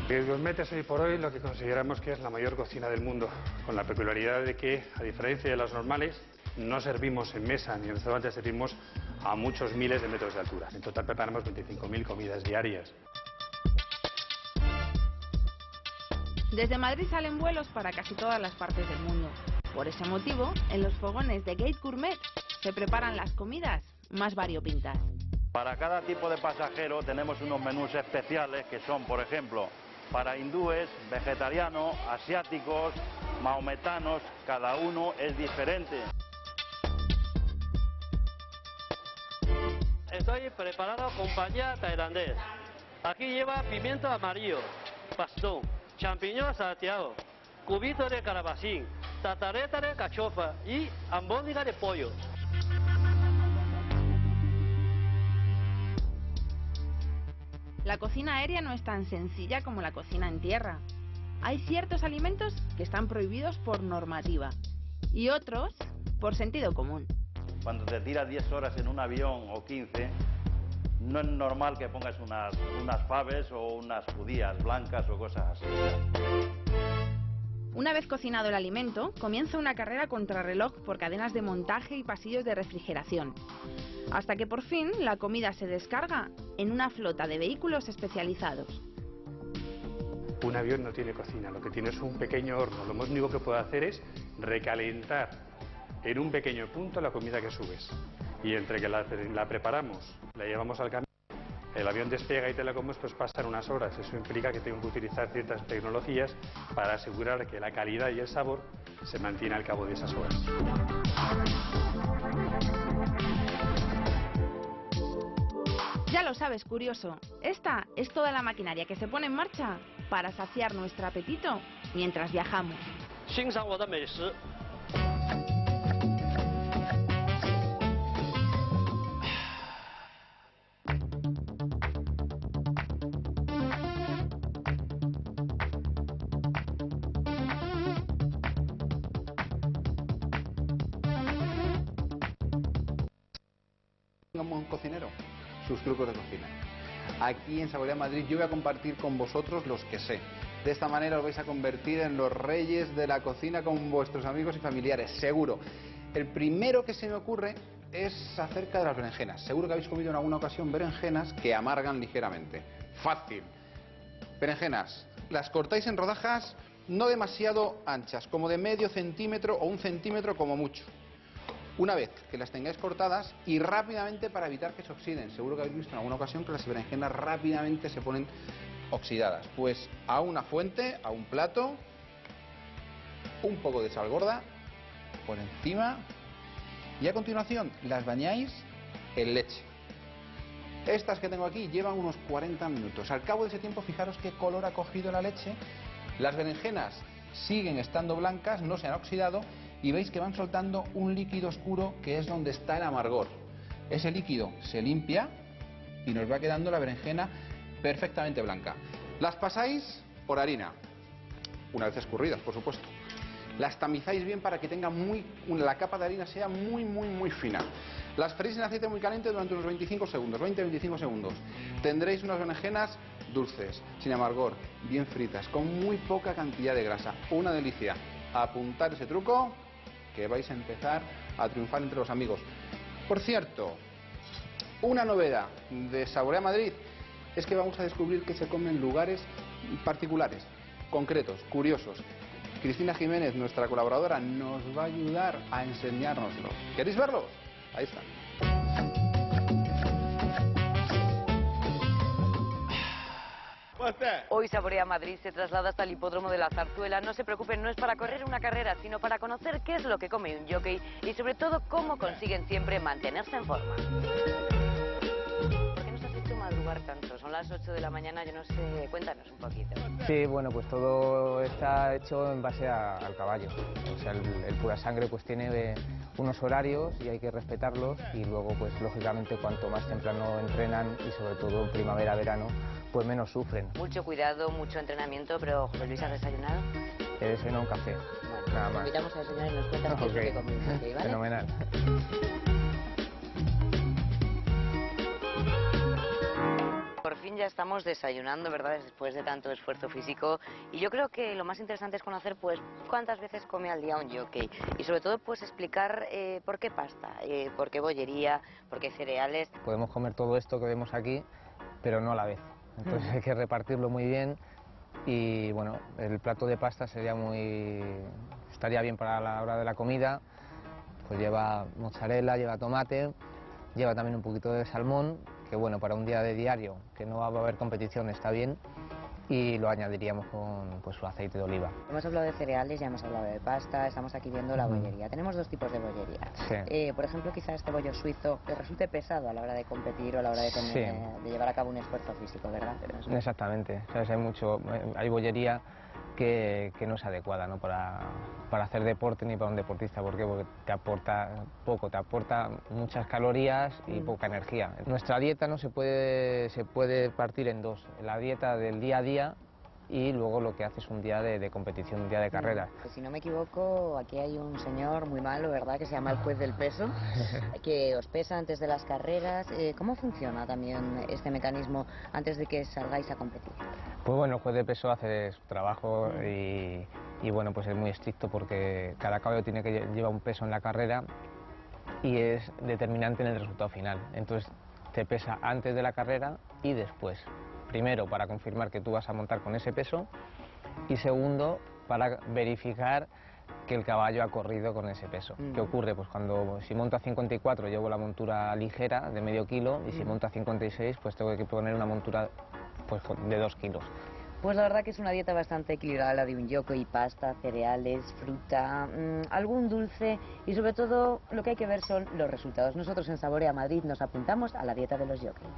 Gate Gourmet es hoy por hoy lo que consideramos que es la mayor cocina del mundo, con la peculiaridad de que, a diferencia de las normales, no servimos en mesa ni en restaurantes, servimos a muchos miles de metros de altura. En total preparamos 25.000 comidas diarias. Desde Madrid salen vuelos para casi todas las partes del mundo. Por ese motivo, en los fogones de Gate Gourmet se preparan las comidas más variopintas. Para cada tipo de pasajero tenemos unos menús especiales que son, por ejemplo, para hindúes, vegetarianos, asiáticos, mahometanos, cada uno es diferente. Estoy preparando compañía tailandés. Aquí lleva pimiento amarillo, pastón, champiñón salteado, cubito de calabacín, tatareta de cachofa y albóndiga de pollo. La cocina aérea no es tan sencilla como la cocina en tierra. Hay ciertos alimentos que están prohibidos por normativa y otros por sentido común. Cuando te tiras 10 horas en un avión o 15, no es normal que pongas unas faves o unas judías blancas o cosas así. Una vez cocinado el alimento, comienza una carrera contrarreloj por cadenas de montaje y pasillos de refrigeración, hasta que por fin la comida se descarga en una flota de vehículos especializados. Un avión no tiene cocina, lo que tiene es un pequeño horno. Lo más único que puede hacer es recalentar en un pequeño punto la comida que subes. Y entre que la preparamos, la llevamos al camión, el avión despega y te la comes, pues pasan unas horas. Eso implica que tengo que utilizar ciertas tecnologías para asegurar que la calidad y el sabor se mantiene al cabo de esas horas. Ya lo sabes, curioso, esta es toda la maquinaria que se pone en marcha para saciar nuestro apetito mientras viajamos. Un cocinero, sus trucos de cocina. Aquí en Saborea Madrid yo voy a compartir con vosotros los que sé. De esta manera os vais a convertir en los reyes de la cocina con vuestros amigos y familiares, seguro. El primero que se me ocurre es acerca de las berenjenas. Seguro que habéis comido en alguna ocasión berenjenas que amargan ligeramente. Fácil. Berenjenas, las cortáis en rodajas no demasiado anchas, como de medio centímetro o 1 centímetro como mucho. Una vez que las tengáis cortadas y rápidamente para evitar que se oxiden. Seguro que habéis visto en alguna ocasión que las berenjenas rápidamente se ponen oxidadas. Pues a una fuente, a un plato, un poco de sal gorda por encima y a continuación las bañáis en leche. Estas que tengo aquí llevan unos 40 minutos. Al cabo de ese tiempo, fijaros qué color ha cogido la leche. Las berenjenas siguen estando blancas, no se han oxidado. Y veis que van soltando un líquido oscuro que es donde está el amargor. Ese líquido se limpia y nos va quedando la berenjena perfectamente blanca. Las pasáis por harina, una vez escurridas, por supuesto. Las tamizáis bien para que tenga la capa de harina sea muy fina. Las freís en aceite muy caliente durante unos 25 segundos, 20-25 segundos. Tendréis unas berenjenas dulces, sin amargor, bien fritas, con muy poca cantidad de grasa. Una delicia. Apuntar ese truco, que vais a empezar a triunfar entre los amigos. Por cierto, una novedad de Saborea Madrid es que vamos a descubrir que se come en lugares particulares, concretos, curiosos. Cristina Jiménez, nuestra colaboradora, nos va a ayudar a enseñárnoslo. ¿Queréis verlos? Ahí están. Hoy Saborea Madrid se traslada hasta el hipódromo de la Zarzuela. No se preocupen, no es para correr una carrera, sino para conocer qué es lo que come un jockey y sobre todo cómo consiguen siempre mantenerse en forma. ¿Por qué nos has hecho madrugar tanto? Son las 8 de la mañana, yo no sé, cuéntanos un poquito. Sí, bueno, pues todo está hecho en base al caballo. O sea, el pura sangre pues tiene unos horarios y hay que respetarlos, y luego pues lógicamente cuanto más temprano entrenan y sobre todo en primavera, verano, pues menos sufren. Mucho cuidado, mucho entrenamiento, pero José Luis, ¿has desayunado? He desayunado un café, nada más. Invitamos a desayunar y nos cuentas qué es lo que comes, ¿vale? Fenomenal. Por fin ya estamos desayunando, ¿verdad? Después de tanto esfuerzo físico. Y yo creo que lo más interesante es conocer, pues, cuántas veces come al día un jockey. Y sobre todo, pues, explicar por qué pasta, por qué bollería, por qué cereales. Podemos comer todo esto que vemos aquí, pero no a la vez. Entonces hay que repartirlo muy bien. Y bueno, el plato de pasta estaría bien para la hora de la comida. Pues lleva mozzarella, lleva tomate, lleva también un poquito de salmón, que bueno, para un día de diario, que no va a haber competición, está bien, y lo añadiríamos con pues, su aceite de oliva. Hemos hablado de cereales, ya hemos hablado de pasta, estamos aquí viendo la bollería. Tenemos dos tipos de bollería. Sí. Por ejemplo, quizás este bollo suizo le resulte pesado a la hora de competir o a la hora de, de llevar a cabo un esfuerzo físico, ¿verdad? Exactamente, ¿sabes? Hay bollería que no es adecuada, ¿no? para hacer deporte ni para un deportista. ¿Por qué? Porque te aporta poco, te aporta muchas calorías y poca energía. Nuestra dieta no se puede partir en dos: la dieta del día a día y luego lo que hace es un día de competición, un día de carrera. Pues si no me equivoco, aquí hay un señor muy malo, ¿verdad?, que se llama el juez del peso, que os pesa antes de las carreras. ¿Cómo funciona también este mecanismo antes de que salgáis a competir? Pues bueno, el juez de peso hace su trabajo y bueno, pues es muy estricto porque cada caballo tiene que llevar un peso en la carrera y es determinante en el resultado final. Entonces te pesa antes de la carrera y después. Primero, para confirmar que tú vas a montar con ese peso, y segundo, para verificar que el caballo ha corrido con ese peso. ¿Qué ocurre? Pues si monta 54 llevo la montura ligera de medio kilo, y si monta 56 pues tengo que poner una montura pues, de 2 kilos. Pues la verdad que es una dieta bastante equilibrada la de un jockey: pasta, cereales, fruta, algún dulce, y sobre todo lo que hay que ver son los resultados. Nosotros en Saborea Madrid nos apuntamos a la dieta de los jockeys.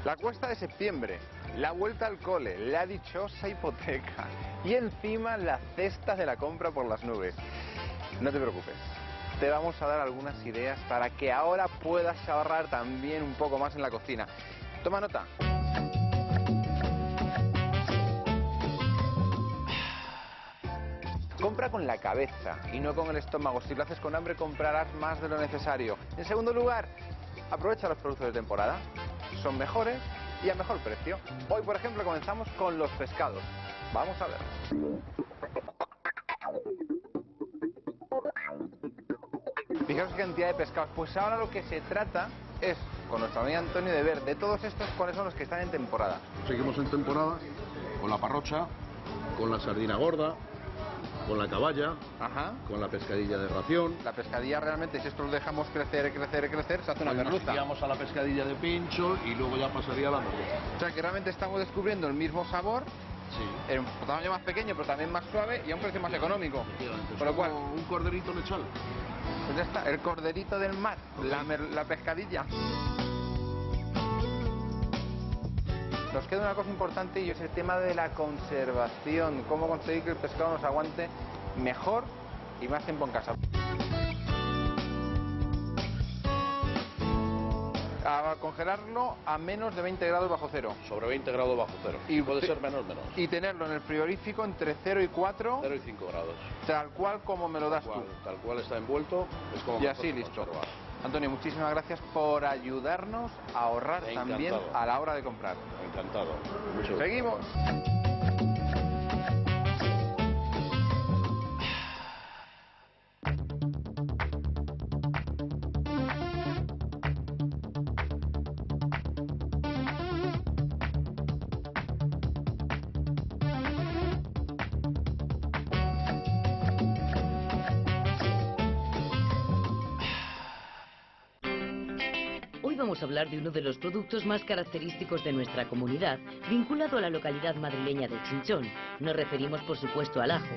La cuesta de septiembre, la vuelta al cole, la dichosa hipoteca y encima las cestas de la compra por las nubes. No te preocupes, te vamos a dar algunas ideas para que ahora puedas ahorrar también un poco más en la cocina. Toma nota. Compra con la cabeza y no con el estómago. Si lo haces con hambre, comprarás más de lo necesario. En segundo lugar, aprovecha los productos de temporada. Son mejores y a mejor precio. Hoy, por ejemplo, comenzamos con los pescados. Vamos a ver. Fijaos qué cantidad de pescados. Pues ahora lo que se trata es, con nuestro amigo Antonio, de ver de todos estos cuáles son los que están en temporada. Seguimos en temporada con la parrocha, con la sardina gorda, con la caballa, con la pescadilla de ración. La pescadilla realmente, si esto lo dejamos crecer, se hace una merluza. Nos guiamos a la pescadilla de pincho y luego ya pasaría a la merluza. O sea que realmente estamos descubriendo el mismo sabor, en un tamaño más pequeño pero también más suave y a un precio más económico. Por lo cual, un corderito lechal. Pues ya está, el corderito del mar, la pescadilla. Nos queda una cosa importante y es el tema de la conservación. Cómo conseguir que el pescado nos aguante mejor y más tiempo en casa. A congelarlo a menos de 20 grados bajo cero. Sobre 20 grados bajo cero. Y puede ser menos. Y tenerlo en el frigorífico entre 0 y 4. 0 y 5 grados. Tal cual como me lo das tú. Tal cual está envuelto. Es como y así listo. Antonio, muchísimas gracias por ayudarnos a ahorrar también a la hora de comprar. Encantado. Seguimos. vamos a hablar de uno de los productos más característicos de nuestra comunidad, vinculado a la localidad madrileña de Chinchón. Nos referimos, por supuesto, al ajo.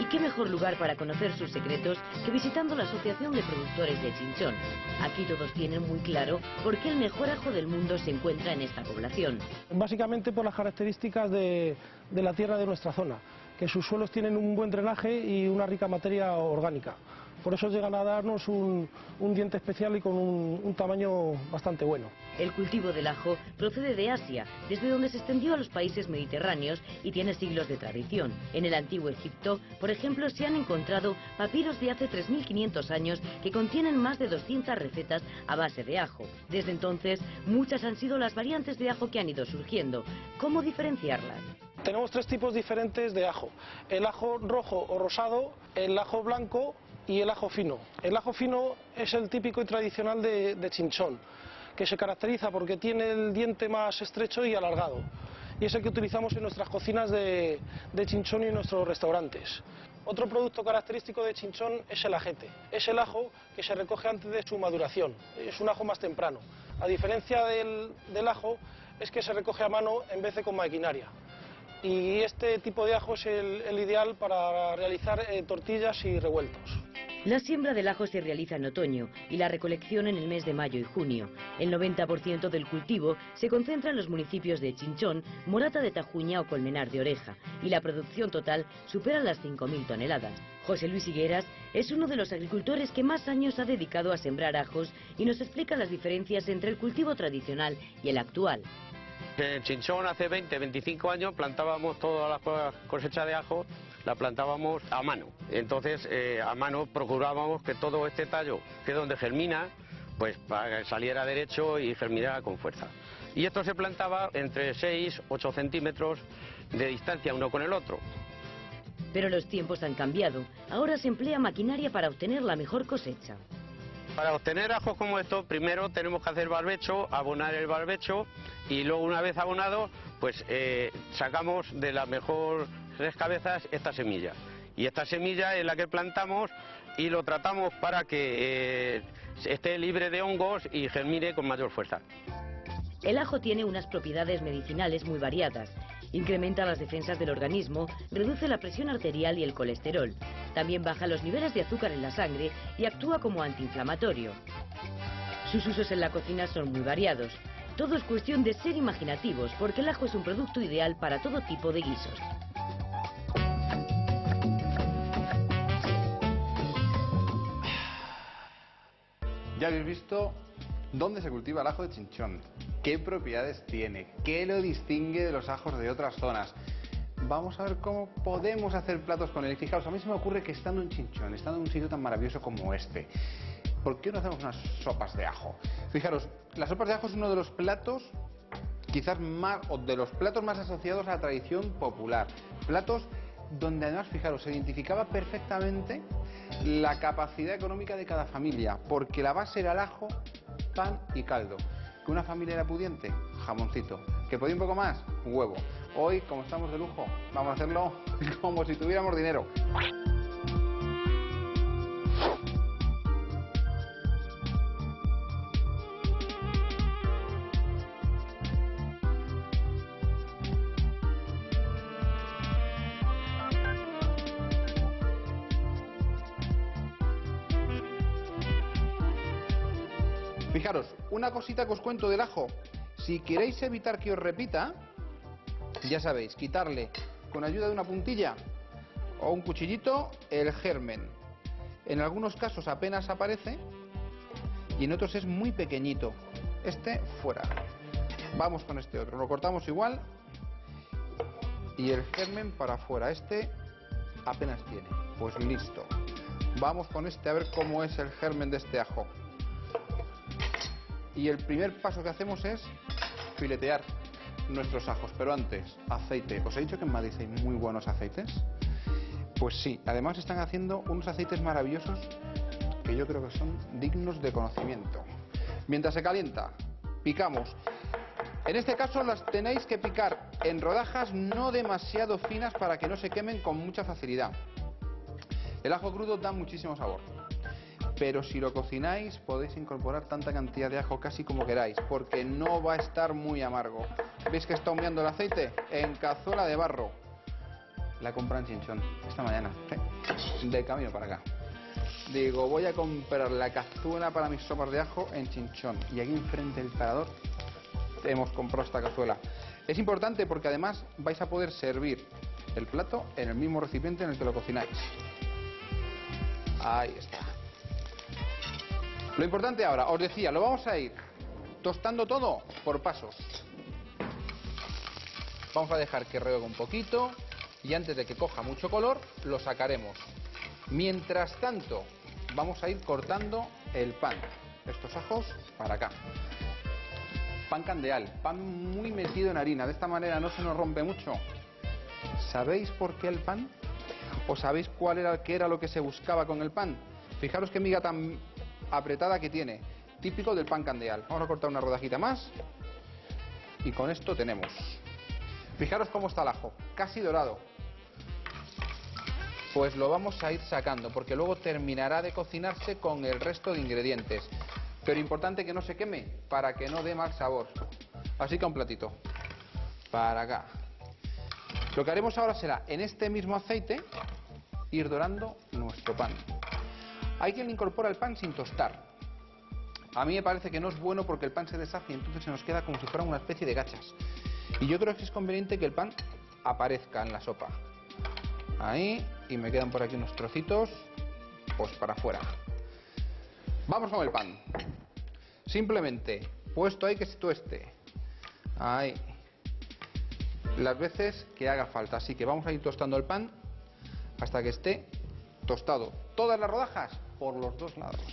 ¿Y qué mejor lugar para conocer sus secretos que visitando la Asociación de Productores de Chinchón? Aquí todos tienen muy claro por qué el mejor ajo del mundo se encuentra en esta población. Básicamente por las características de la tierra de nuestra zona, que sus suelos tienen un buen drenaje y una rica materia orgánica. Por eso llegan a darnos un diente especial y con un tamaño bastante bueno. El cultivo del ajo procede de Asia, desde donde se extendió a los países mediterráneos y tiene siglos de tradición. En el antiguo Egipto, por ejemplo, se han encontrado papiros de hace 3.500 años que contienen más de 200 recetas a base de ajo. Desde entonces, muchas han sido las variantes de ajo que han ido surgiendo. ¿Cómo diferenciarlas? Tenemos tres tipos diferentes de ajo: el ajo rojo o rosado, el ajo blanco y el ajo fino. El ajo fino es el típico y tradicional de Chinchón, que se caracteriza porque tiene el diente más estrecho y alargado, y es el que utilizamos en nuestras cocinas de Chinchón y en nuestros restaurantes. Otro producto característico de Chinchón es el ajete. Es el ajo que se recoge antes de su maduración, es un ajo más temprano. A diferencia del ajo, es que se recoge a mano en vez de con maquinaria. Y este tipo de ajo es el ideal para realizar tortillas y revueltos. La siembra del ajo se realiza en otoño y la recolección en el mes de mayo y junio. El 90% del cultivo se concentra en los municipios de Chinchón, Morata de Tajuña o Colmenar de Oreja, y la producción total supera las 5.000 toneladas. José Luis Higueras es uno de los agricultores que más años ha dedicado a sembrar ajos y nos explica las diferencias entre el cultivo tradicional y el actual. En Chinchón hace 20-25 años plantábamos toda la cosecha de ajo, la plantábamos a mano. Entonces a mano procurábamos que todo este tallo, que es donde germina, pues para que saliera derecho y germinara con fuerza. Y esto se plantaba entre 6-8 centímetros de distancia uno con el otro. Pero los tiempos han cambiado. Ahora se emplea maquinaria para obtener la mejor cosecha. Para obtener ajos como estos, primero tenemos que hacer barbecho, abonar el barbecho, y luego una vez abonado, pues sacamos de las mejores cabezas esta semilla. Y esta semilla es la que plantamos y lo tratamos para que esté libre de hongos y germine con mayor fuerza. El ajo tiene unas propiedades medicinales muy variadas. Incrementa las defensas del organismo, reduce la presión arterial y el colesterol. También baja los niveles de azúcar en la sangre y actúa como antiinflamatorio. Sus usos en la cocina son muy variados. Todo es cuestión de ser imaginativos, porque el ajo es un producto ideal para todo tipo de guisos. Ya habéis visto dónde se cultiva el ajo de Chinchón, qué propiedades tiene, qué lo distingue de los ajos de otras zonas. Vamos a ver cómo podemos hacer platos con él. Y fijaos, a mí se me ocurre que estando en Chinchón, estando en un sitio tan maravilloso como este, ¿por qué no hacemos unas sopas de ajo? Fijaros, las sopas de ajo es uno de los platos quizás más, o de los platos más asociados a la tradición popular. Platos donde además, fijaros, se identificaba perfectamente la capacidad económica de cada familia, porque la base era el ajo, pan y caldo. Que una familia era pudiente, jamoncito. Que podía un poco más, huevo. Hoy, como estamos de lujo, vamos a hacerlo como si tuviéramos dinero. Fijaros, una cosita que os cuento del ajo. Si queréis evitar que os repita, ya sabéis, quitarle con ayuda de una puntilla o un cuchillito el germen. En algunos casos apenas aparece y en otros es muy pequeñito. Este fuera. Vamos con este otro, lo cortamos igual y el germen para afuera. Este apenas tiene. Pues listo. Vamos con este a ver cómo es el germen de este ajo. Y el primer paso que hacemos es filetear nuestros ajos, pero antes, aceite. ¿Os he dicho que en Madrid hay muy buenos aceites? Pues sí, además están haciendo unos aceites maravillosos que yo creo que son dignos de conocimiento. Mientras se calienta, picamos. En este caso las tenéis que picar en rodajas no demasiado finas para que no se quemen con mucha facilidad. El ajo crudo da muchísimo sabor. pero si lo cocináis podéis incorporar tanta cantidad de ajo casi como queráis, porque no va a estar muy amargo. ¿Veis que está humeando el aceite? En cazuela de barro. La compré en Chinchón esta mañana, de camino para acá. Digo, voy a comprar la cazuela para mis sopas de ajo en Chinchón. Y aquí enfrente del parador hemos comprado esta cazuela. Es importante porque además vais a poder servir el plato en el mismo recipiente en el que lo cocináis. Ahí está. Lo importante ahora, os decía, lo vamos a ir tostando todo por pasos. Vamos a dejar que rehogue un poquito y antes de que coja mucho color lo sacaremos. Mientras tanto, vamos a ir cortando el pan. Estos ajos para acá. Pan candeal, pan muy metido en harina, de esta manera no se nos rompe mucho. ¿Sabéis por qué el pan? ¿O sabéis qué era lo que se buscaba con el pan? Fijaros qué miga tan apretada que tiene, típico del pan candeal. Vamos a cortar una rodajita más y con esto tenemos. Fijaros cómo está el ajo, casi dorado. Pues lo vamos a ir sacando porque luego terminará de cocinarse con el resto de ingredientes. Pero importante que no se queme para que no dé mal sabor. Así que un platito para acá. Lo que haremos ahora será en este mismo aceite ir dorando nuestro pan. Hay quien incorpora el pan sin tostar. A mí me parece que no es bueno porque el pan se deshace y entonces se nos queda como si fuera una especie de gachas. Y yo creo que es conveniente que el pan aparezca en la sopa. Ahí, y me quedan por aquí unos trocitos, pues para afuera. Vamos con el pan. Simplemente, puesto ahí que se tueste. Ahí. Las veces que haga falta. Así que vamos a ir tostando el pan hasta que esté tostado. Todas las rodajas por los dos lados.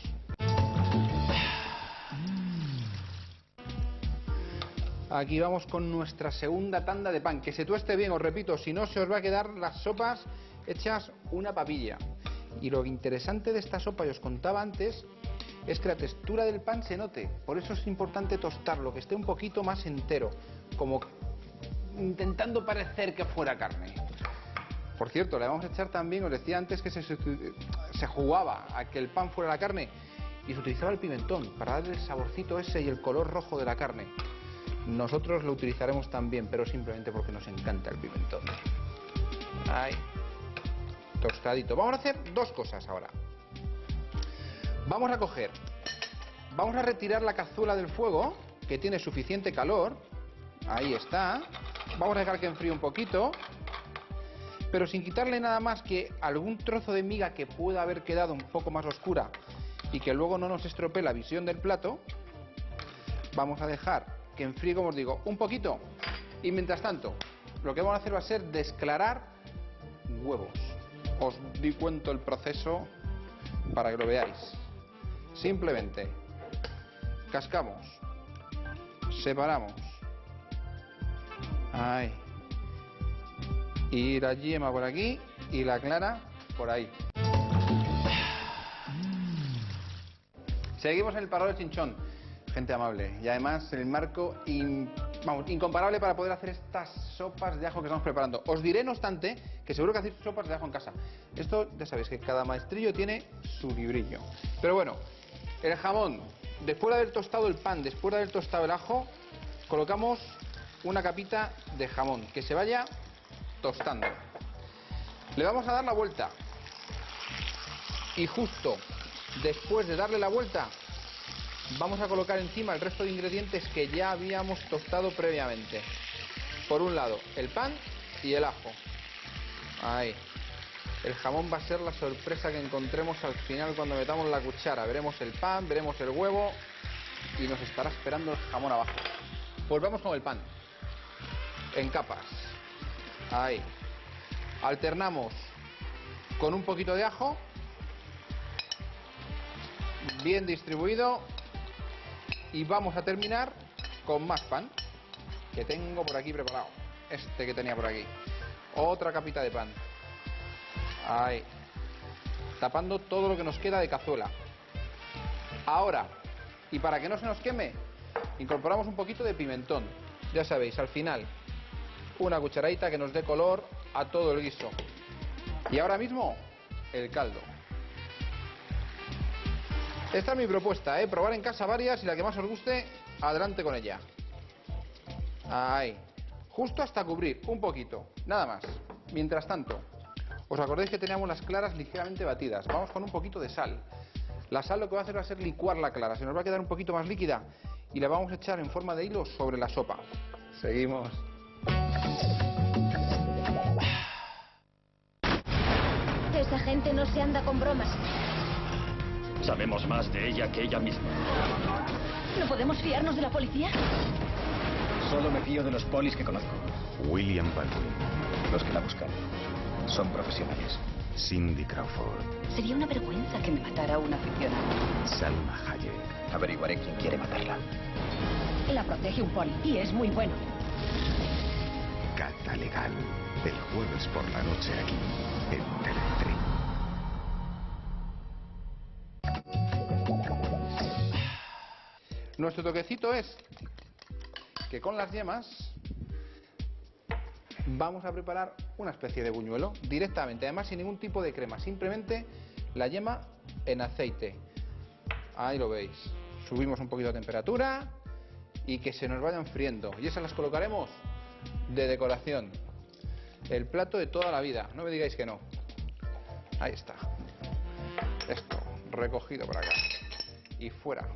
Aquí vamos con nuestra segunda tanda de pan. Que se tueste bien, os repito, si no se os va a quedar las sopas hechas una papilla. Y lo interesante de esta sopa, y os contaba antes, es que la textura del pan se note. Por eso es importante tostarlo, que esté un poquito más entero, como intentando parecer que fuera carne. Por cierto, le vamos a echar también, os decía antes que se jugaba a que el pan fuera la carne y se utilizaba el pimentón para darle el saborcito ese y el color rojo de la carne. Nosotros lo utilizaremos también, pero simplemente porque nos encanta el pimentón. Ahí. Tostadito. Vamos a hacer dos cosas ahora. Vamos a retirar la cazuela del fuego, que tiene suficiente calor. Ahí está. Vamos a dejar que enfríe un poquito, pero sin quitarle nada más que algún trozo de miga que pueda haber quedado un poco más oscura y que luego no nos estropee la visión del plato. Vamos a dejar que enfríe, como os digo, un poquito. Y mientras tanto, lo que vamos a hacer va a ser desclarar huevos. Os di cuento el proceso para que lo veáis. Simplemente cascamos, separamos. Ahí. Y la yema por aquí y la clara por ahí. Seguimos en el Parador de Chinchón. Gente amable. Y además el marco incomparable para poder hacer estas sopas de ajo que estamos preparando. Os diré, no obstante, que seguro que hacéis sopas de ajo en casa. Esto ya sabéis que cada maestrillo tiene su librillo. Pero bueno, el jamón, después de haber tostado el pan, después de haber tostado el ajo, colocamos una capita de jamón que se vaya tostando. Le vamos a dar la vuelta. Y justo después de darle la vuelta, vamos a colocar encima el resto de ingredientes que ya habíamos tostado previamente. Por un lado, el pan y el ajo. Ahí. El jamón va a ser la sorpresa que encontremos al final cuando metamos la cuchara. Veremos el pan, veremos el huevo y nos estará esperando el jamón abajo. Pues vamos con el pan. En capas. Ahí. Alternamos con un poquito de ajo. Bien distribuido. Y vamos a terminar con más pan, que tengo por aquí preparado. Este que tenía por aquí. Otra capita de pan. Ahí. Tapando todo lo que nos queda de cazuela. Ahora, y para que no se nos queme, incorporamos un poquito de pimentón. Ya sabéis, al final, una cucharadita que nos dé color a todo el guiso. Y ahora mismo, el caldo. Esta es mi propuesta, probar en casa varias y la que más os guste, adelante con ella. Ahí, justo hasta cubrir, un poquito, nada más. Mientras tanto, ¿os acordáis que teníamos las claras ligeramente batidas? Vamos con un poquito de sal. La sal lo que va a hacer va a ser licuar la clara, se nos va a quedar un poquito más líquida y la vamos a echar en forma de hilo sobre la sopa. Seguimos. Esa gente no se anda con bromas. Sabemos más de ella que ella misma. ¿No podemos fiarnos de la policía? Solo me fío de los polis que conozco. William Baldwin. Los que la buscan son profesionales. Cindy Crawford. Sería una vergüenza que me matara una aficionada. Salma Hayek. Averiguaré quién quiere matarla. La protege un poli y es muy bueno. Cata Legal. El jueves por la noche aquí, en Telemadrid. Nuestro toquecito es que con las yemas vamos a preparar una especie de buñuelo directamente, además sin ningún tipo de crema, simplemente la yema en aceite. Ahí lo veis. Subimos un poquito de temperatura y que se nos vayan friendo. Y esas las colocaremos de decoración. El plato de toda la vida, no me digáis que no. Ahí está. Esto, recogido por acá. Y fuera.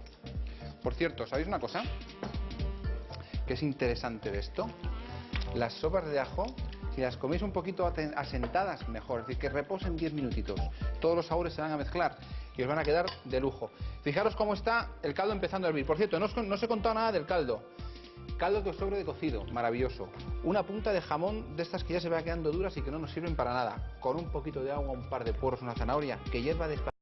Por cierto, ¿sabéis una cosa? Que es interesante de esto. Las sopas de ajo, si las coméis un poquito asentadas, mejor. Es decir, que reposen 10 minutitos. Todos los sabores se van a mezclar y os van a quedar de lujo. Fijaros cómo está el caldo empezando a hervir. Por cierto, no os he contado nada del caldo. Caldo de sobre de cocido, maravilloso. Una punta de jamón de estas que ya se va quedando duras y que no nos sirven para nada. Con un poquito de agua, un par de puerros, una zanahoria, que hierva despacito.